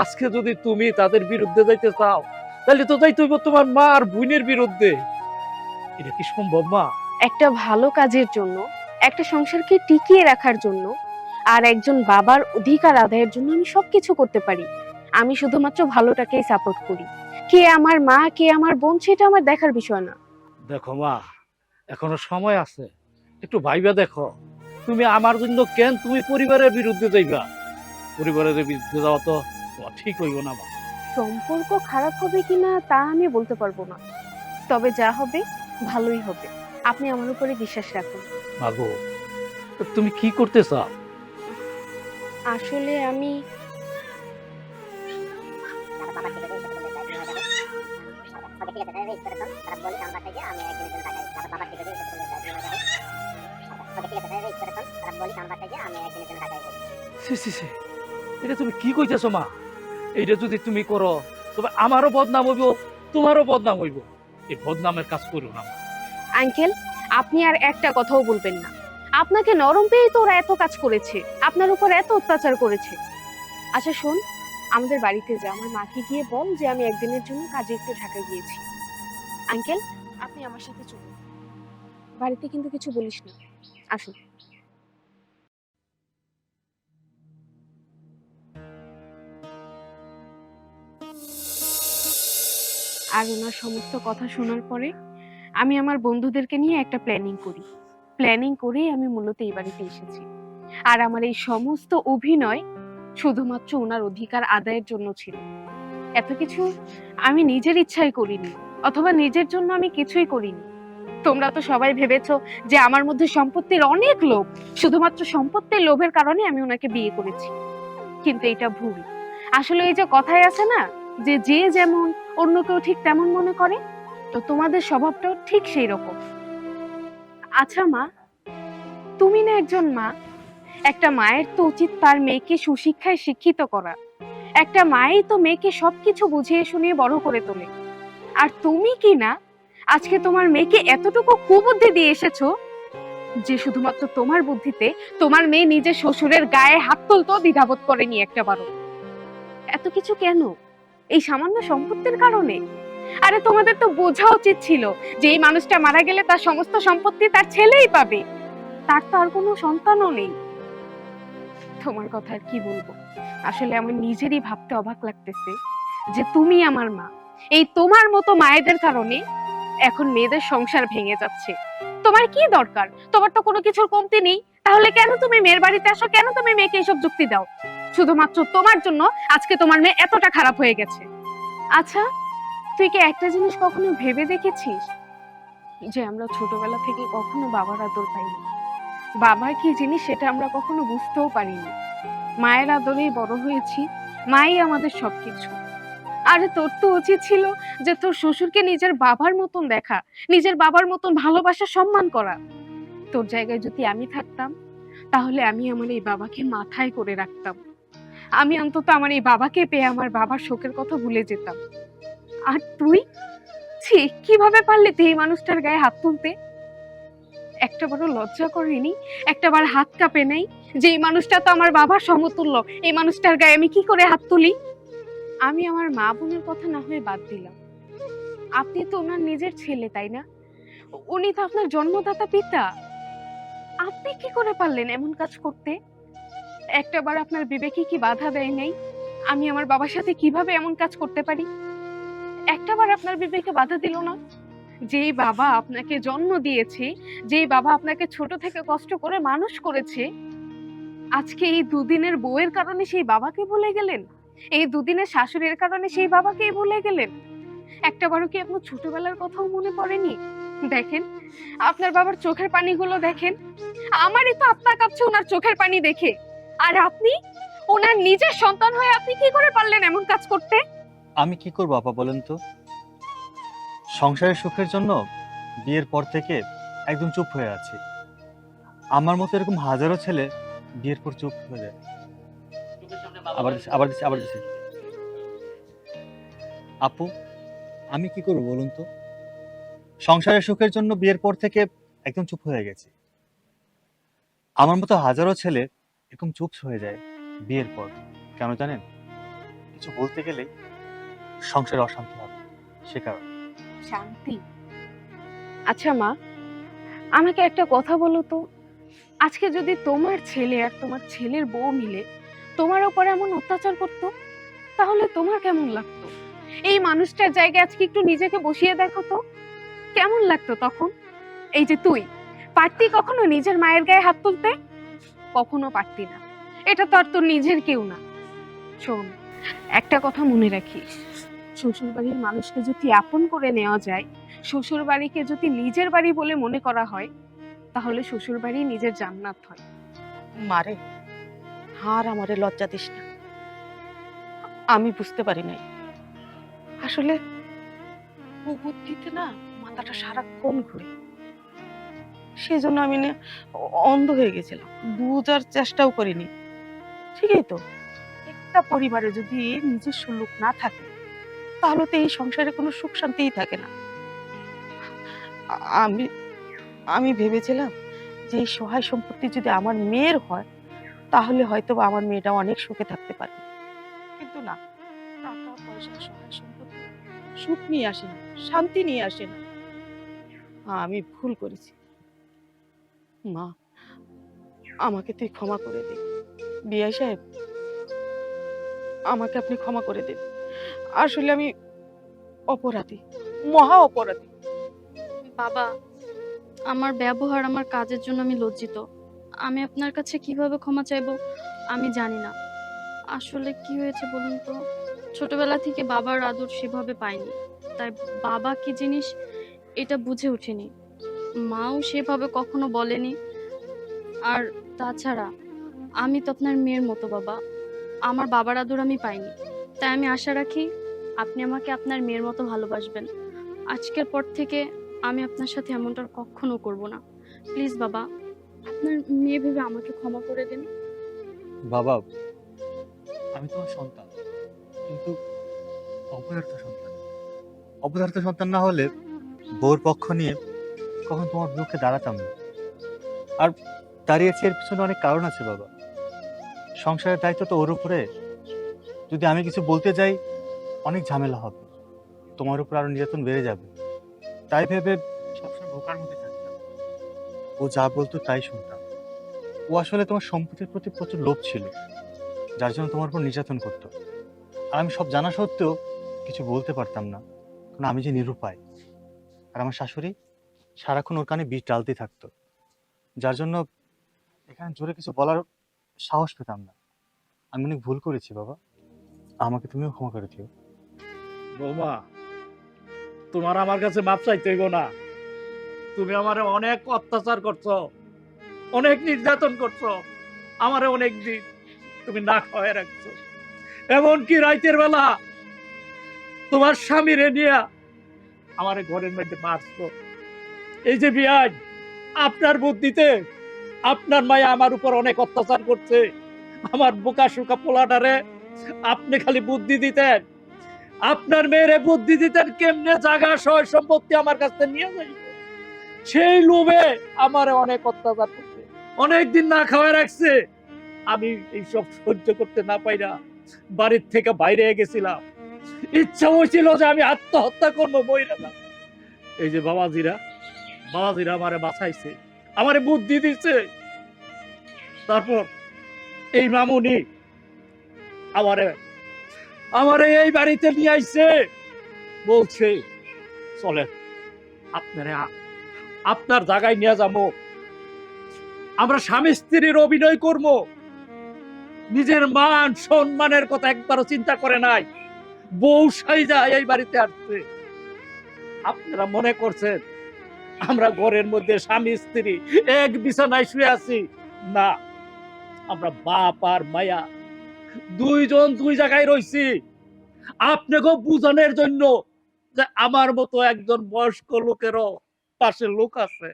আজকে যদি তুমি তাদের বিরুদ্ধে যাইতে চাও, তাহলে তো যাইতে হইব তোমার মা আর বোনের বিরুদ্ধে। এটা কি সম্ভব মা? একটা ভালো কাজের জন্য, একটা সংসারকে টিকিয়ে রাখার জন্য, আর একজন বাবার অধিকার আদায়ের জন্য আমি সবকিছু করতে পারি। আমি শুধুমাত্র ভালোটাকেই সাপোর্ট করি। কে আমার মা, কে আমার বোন, সেটা আমার দেখার বিষয় না। দেখো মা, এখনো সময় আছে, একটু ভাইবা দেখো। তুমি আমার জন্য কেন তুমি পরিবারের বিরুদ্ধে যাইবা? পরিবারের বিরুদ্ধে যাওয়া তো তোমার ঠিক হইব না মা। সম্পর্ক খারাপ হবে কিনা তা আমি বলতে পারবো না, তবে যা হবে ভালোই হবে। আপনি আমার উপরে বিশ্বাস রাখুন। মাগো, তুমি কি করতে চাও? আসলে আমি ছি, ছি, ছি। এটা তুমি কি কইতেছো মা? এইটা যদি তুমি করো তবে আমারও বদনাম হইব, তোমারও বদনাম হইব। এই বদনামের কাজ করো না মা। আঙ্কেল, আপনি আর একটা কথাও বলবেন না। আপনাকে নরম পেয়েই তো ওরা এত কাজ করেছে, আপনার উপর এত অত্যাচার করেছে। আচ্ছা শোন, আমাদের বাড়িতে যা, আমার মাকে গিয়ে বল যে আমি একদিনের জন্য কাজে একটু ঢাকা গিয়েছি। আঙ্কেল, আপনি আমার সাথে চলুন, বাড়িতে কিন্তু কিছু বলিস না। আসুন। আর ওনার সমস্ত কথা শোনার পরে আমি আমার বন্ধুদেরকে নিয়ে একটা প্ল্যানিং করেই আমি মূলত এই বাড়িতে এসেছি। আর আমার এই সমস্ত অভিনয় শুধুমাত্র ওনার অধিকার আদায়ের জন্য ছিল। এত কিছু আমি নিজের ইচ্ছায় করিনি, অথবা নিজের জন্য আমি কিছুই করিনি। তোমরা তো সবাই ভেবেছো যে আমার মধ্যে সম্পত্তির অনেক লোভ, শুধুমাত্র সম্পত্তির লোভের কারণে আমি ওনাকে বিয়ে করেছি। কিন্তু এটা ভুল। আসলে এই যে কথায় আছে না, যে যে যেমন অন্য কেউ ঠিক তেমন মনে করে, তো তোমাদের স্বভাবটাও ঠিক সেই রকম। আচ্ছা মা, তুমি না একজন মা, একটা মায়ের তো উচিত তার মেয়েকে সুশিক্ষায় শিক্ষিত করা। একটা মাই তো মেয়েকে সবকিছু বুঝিয়ে শুনিয়ে বড় করে তোলে। আর তুমি কি না আজকে তোমার মেয়েকে এতটুকু কুবুদ্ধি দিয়ে এসেছো যে শুধুমাত্র তোমার বুদ্ধিতে তোমার মেয়ে নিজের শ্বশুরের গায়ে হাত তুলতেও দ্বিধাবোধ করেনি একটাবারও। এত কিছু কেন? এই সামান্য সম্পত্তির কারণে? আরে তোমাদের তো বোঝা উচিত ছিল যে এই মানুষটা মারা গেলে তার সমস্ত সম্পত্তি তার ছেলেই পাবে, তার তো আর কোনো সন্তানও নেই। তোমার কথা আর কি বলবো, আসলে আমার নিজেরই ভাবতে অবাক লাগতেছে যে তুমি আমার মা, এই তোমার মতো মায়েদের কারণে এখন মেয়েদের সংসার ভেঙে যাচ্ছে। তোমার কি দরকার? তোমার তো কোনো কিছুর কমতি নেই, তাহলে কেন তুমি মেয়ের বাড়িতে আসো? কেন তুমি মেয়েকে এইসব যুক্তি দাও? শুধুমাত্র তোমার জন্য আজকে তোমার মেয়ে এতটা খারাপ হয়ে গেছে। আচ্ছা, তুই কি একটা জিনিস কখনো ভেবে দেখেছিস যে আমরা ছোটবেলা থেকে কখনো বাবার আদর পাইনি? বাবা কি জিনিস সেটা আমরা কখনো বুঝতেও পারিনি। মায়ের আদরেই বড় হয়েছি, মাই আমাদের সবকিছু। আরে তোর তো উচিত ছিল যে তোর শ্বশুরকে নিজের বাবার মতন দেখা, নিজের বাবার মতন ভালোবাসা সম্মান করা। তোর জায়গায় যদি আমি থাকতাম, তাহলে আমি আমার এই বাবাকে মাথায় করে রাখতাম। আমি অন্তত আমার এই বাবাকে পেয়ে আমার বাবার শোকের কথা ভুলে যেতাম। আর তুই ছি, কিভাবে পারলি তুই এই মানুষটার গায়ে হাত তুলতে? একটাবারও লজ্জা করেনি, একটাবার হাত কাঁপে নাই যে এই মানুষটা তো আমার বাবার সমতুল্য, এই মানুষটার গায়ে আমি কি করে হাত তুলি? আমি আমার মা বোনের কথা না হয়ে বাদ দিলাম, আপনি তো ওনার নিজের ছেলে, তাই না? উনি তো আপনার জন্মদাতা পিতা। আপনি কি করে পারলেন এমন কাজ করতে? একটাবার আপনার বিবেকে কি বাধা দেয় নাই আমি আমার বাবার সাথে কিভাবে এমন কাজ করতে পারি? একটাবার আপনার বিবেকে বাধা দিল না? যেই বাবা আপনাকে জন্ম দিয়েছে, যেই বাবা আপনাকে ছোট থেকে কষ্ট করে মানুষ করেছে, আজকে এই দুদিনের বউয়ের কারণে সেই বাবাকে ভুলে গেলেন? এই দুদিনের শাশুড়ির কারণে সেই বাবাকেই ভুলে গেলেন? একটাবারও কি আপনার ছোটবেলার কথাও মনে পড়েনি? দেখেন আপনার বাবার চোখের পানিগুলো দেখেন, আমারই তো আপনার কাছে ওনার চোখের পানি দেখে। আর আপনি ওনার নিজের সন্তান হয়ে আপনি কি করে পারলেন এমন কাজ করতে? আমি কি করবো আপা বলেন তো? সংসারের সুখের জন্য বিয়ের পর থেকে একদম চুপ হয়ে আছি। আমার মতো এরকম হাজারো ছেলে বিয়ের পর চুপ হয়ে যায়। আবার দিছে। আপু, আমি কি করবো বলুন তো? সংসারের সুখের জন্য বিয়ের পর থেকে একদম চুপ হয়ে গেছি। আমার মতো হাজারো ছেলে এরকম চুপ হয়ে যায় বিয়ের পর। কেন জানেন? কিছু বলতে গেলেই সংসারে অশান্তি হবে, সে কারণে। শান্তি? আচ্ছা মা, আমাকে একটা কথা বলো তো, আজকে যদি তোমার ছেলে আর তোমার ছেলের বউ মিলে তোমার উপর এমন অত্যাচার করতো, তাহলে তোমার কেমন লাগতো? এই মানুষটার জায়গায় আজকে একটু নিজেকে বসিয়ে দেখো তো, কেমন লাগতো তখন? এই যে তুই পারতি কখনো নিজের মায়ের গায়ে হাত তুলতে? কখনো পারতি না। এটা তো আর তোর নিজের কেউ না। শোন, একটা কথা মনে রাখিস, শ্বশুর বাড়ির মানুষকে যদি আপন করে নেওয়া যায়, শ্বশুর বাড়িকে যদি নিজের বাড়ি বলে মনে করা হয়, তাহলে শ্বশুর বাড়ি নিজের জান্নাত হয়। মারে, আর আমারে লজ্জা দিস না। আমি বুঝতে পারি নাই, আসলে কুবুদ্ধিতে না মাথাটা সারাক্ষণ ঘুরে। সেই জন্য আমি না অন্ধ হয়ে গেছিলাম, বুঝার চেষ্টাও করিনি। ঠিকই তো, একটা পরিবারে যদি নিজস্ব লোক না থাকে তাহলে তো এই সংসারে কোনো সুখ শান্তিই থাকে না। আমি আমি ভেবেছিলাম যে এই সহায় সম্পত্তি যদি আমার মেয়ের হয় তাহলে হয়তো বা আমার মেয়েটা অনেক সুখে থাকতে পারে, কিন্তু না, টাকা পয়সা সহায় সম্পত্তি সুখ নিয়ে আসে না, শান্তি নিয়ে আসে না। আমি ভুল করেছি মা, আমাকে তুই ক্ষমা করে দে। বিআই সাহেব, আমাকে আপনি ক্ষমা করে দিন। আসলে আমি অপরাধী, মহা অপরাধী। বাবা, আমার ব্যবহার, আমার কাজের জন্য আমি লজ্জিত। আমি আপনার কাছে কিভাবে ক্ষমা চাইবো আমি জানি না। আসলে কি হয়েছে বলুন তো, ছোটবেলা থেকে বাবার আদর সেভাবে পাইনি, তাই বাবা কি জিনিস এটা বুঝে উঠিনি। মাও সেভাবে কখনো বলেনি। আর তাছাড়া আমি তো আপনার মেয়ের মতো বাবা, আমার বাবার আদর আমি পাইনি। তাই আমি আশা রাখি আপনি আমাকে আপনার মেয়ের মতো ভালোবাসবেন। আজকের পর থেকে আমি আপনার সাথে এমনটা আর কখনো করব না। প্লিজ বাবা, আপনার মেয়ে ভেবে আমাকে ক্ষমা করে দিন। বাবা, আমি তোমার সন্তান, কিন্তু অপদার্থ সন্তান। অপদার্থ সন্তান না হলে বউর পক্ষ নিয়ে কখন তোমার বিপক্ষে দাঁড়াতাম না। আর দাঁড়িয়েছি এর পিছনে অনেক কারণ আছে বাবা। সংসারের দায়িত্ব তো ওর উপরে। যদি আমি কিছু বলতে যাই অনেক ঝামেলা হবে, তোমার উপর আরো নির্যাতন বেড়ে যাবে। তাই ভেবে সবসময় বোকার মধ্যে থাকতাম। ও যা বলতো তাই শুনতাম। ও আসলে তোমার সম্পত্তির প্রতি প্রচুর লোভ ছিল, যার জন্য তোমার উপর নির্যাতন করতো। আর আমি সব জানা সত্ত্বেও কিছু বলতে পারতাম না, কারণ আমি যে নিরুপায়। আর আমার শাশুড়ি সারাক্ষণ ওর কানে বিষ ডালতে থাকতো, যার জন্য এখানে জোরে কিছু বলার সাহস পেতাম না। আমি অনেক ভুল করেছি বাবা, আমাকে তুমিও ক্ষমা করে দিও। বৌমা, তোমার আমার কাছে মাপ চাইতে হইব না। তুমি আমারে অনেক অত্যাচার করছো, অনেক নির্যাতন করছো, আমারে অনেক দিন তুমি না খাওয়াই রাখছো। এমনকি রাইতের বেলা তোমার স্বামীরে নিয়ে আমারে ঘরের মধ্যে মারছো। এই যে বিয়াই, আপনার বুদ্ধিতে আপনার মায়া আমার উপর অনেক অত্যাচার করছে। আমার বোকা শুকা পোলাটারে আপনি খালি বুদ্ধি দিতেন, আপনার মেয়েরে বুদ্ধি দিতেন কেমনে জায়গা সয় সম্পত্তি আমার কাছে নিয়ে যাইব। সেই লোভে আমারে অনেক অত্যাচার করছে, অনেকদিন না খাওয়া রাখছে। আমি এইসব সহ্য করতে না পাইরা বাড়ির থেকে বাইরে গেছিলাম। ইচ্ছা হয়েছিল যে আমি আত্মহত্যা করবো, মইরা না। এই যে বাবাজিরা আমারে বাঁচাইছে, আমারে বুদ্ধি দিচ্ছে। তারপর এই মামুনি আমারে এই বাড়িতে নিয়ে আইছে, বলছে চলেন আপনার জায়গায় নিয়ে যাবো, আমরা স্বামী স্ত্রীর অভিনয় করব। নিজের মান সম্মানের কথা একবারও চিন্তা করে নাই, বউ সাইজা এই বাড়িতে আসছে। আপনারা মনে করছেন আমরা ঘরের মধ্যে স্বামী স্ত্রী এক বিছানায় শুয়ে আছি? না, আমরা বাপ আর মায়া দুইজন দুই জায়গায় রইছি। আপনাকে বুঝানোর জন্য যে আমার মতো একজন বয়স্ক লোকেরও পাশে লোক আছে,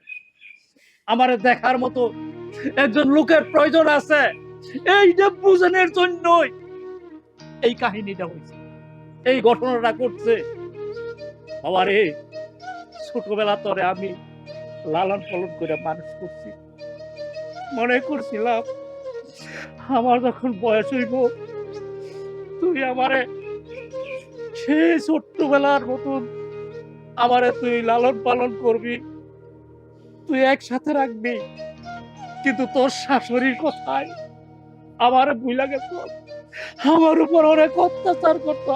আমার দেখার মতো একজন লোকের প্রয়োজন আছে, এইটা বুঝানোর জন্যই এই কাহিনীটা হয়েছে, এই ঘটনাটা করছে। বাবারে, ছোটবেলা তরে আমি লালন পালন করে মানুষ করছি, মনে করছিলাম আমার যখন বয়স হইব তুই আমারে সেই ছোট্টবেলার মতন আমারে তুই লালন পালন করবি, তুই একসাথে রাখবি। কিন্তু তোর শাশুড়ির কথায় আমার ভুলা গেছ, আমার উপর অনেক অত্যাচার করত।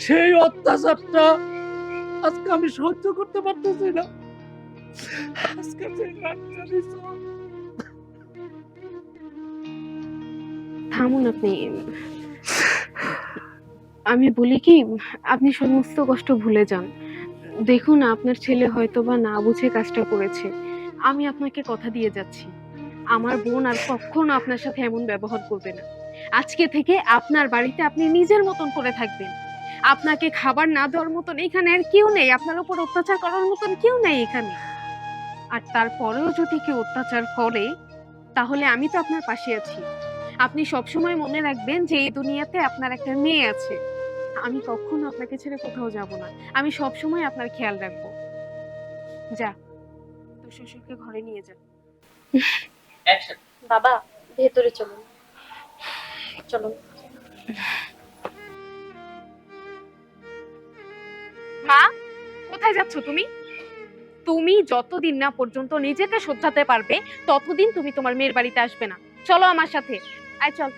সেই অত্যাচারটা আজকে আমি সহ্য করতে পারতেছি না। আজকে থামুন আপনি। আমি বলি কি, আপনি সমস্ত কষ্ট ভুলে যান। দেখুন, আপনার ছেলে হয়তো বা না বুঝে কাজটা করেছে। আমি আপনাকে কথা দিয়ে যাচ্ছি, আমার বোন আর কখনো আপনার সাথে এমন ব্যবহার করবে না। আজকে থেকে আপনার বাড়িতে আপনি নিজের মতন করে থাকবেন। আপনাকে খাবার না দেওয়ার মতন এখানে আর কেউ নেই, আপনার উপর অত্যাচার করার মতন কেউ নেই এখানে। আর তারপরেও যদি কেউ অত্যাচার করে তাহলে আমি তো আপনার পাশে আছি। আপনি সবসময় মনে রাখবেন যে এই দুনিয়াতে আপনার একটা মেয়ে আছে। আমি কখনো আপনাকে ছেড়ে কোথাও যাব না। আমি সবসময় আপনার খেয়াল রাখবো। যা, তোর শ্বশুরকে ঘরে নিয়ে যা। বাবা ভেতরে চলুন, চলুন। মা, কোথায় যাচ্ছ তুমি? তুমি যতদিন না পর্যন্ত নিজেকে শোধরাতে পারবে ততদিন তুমি তোমার মেয়ের বাড়িতে আসবে না। চলো আমার সাথে, আয় চল।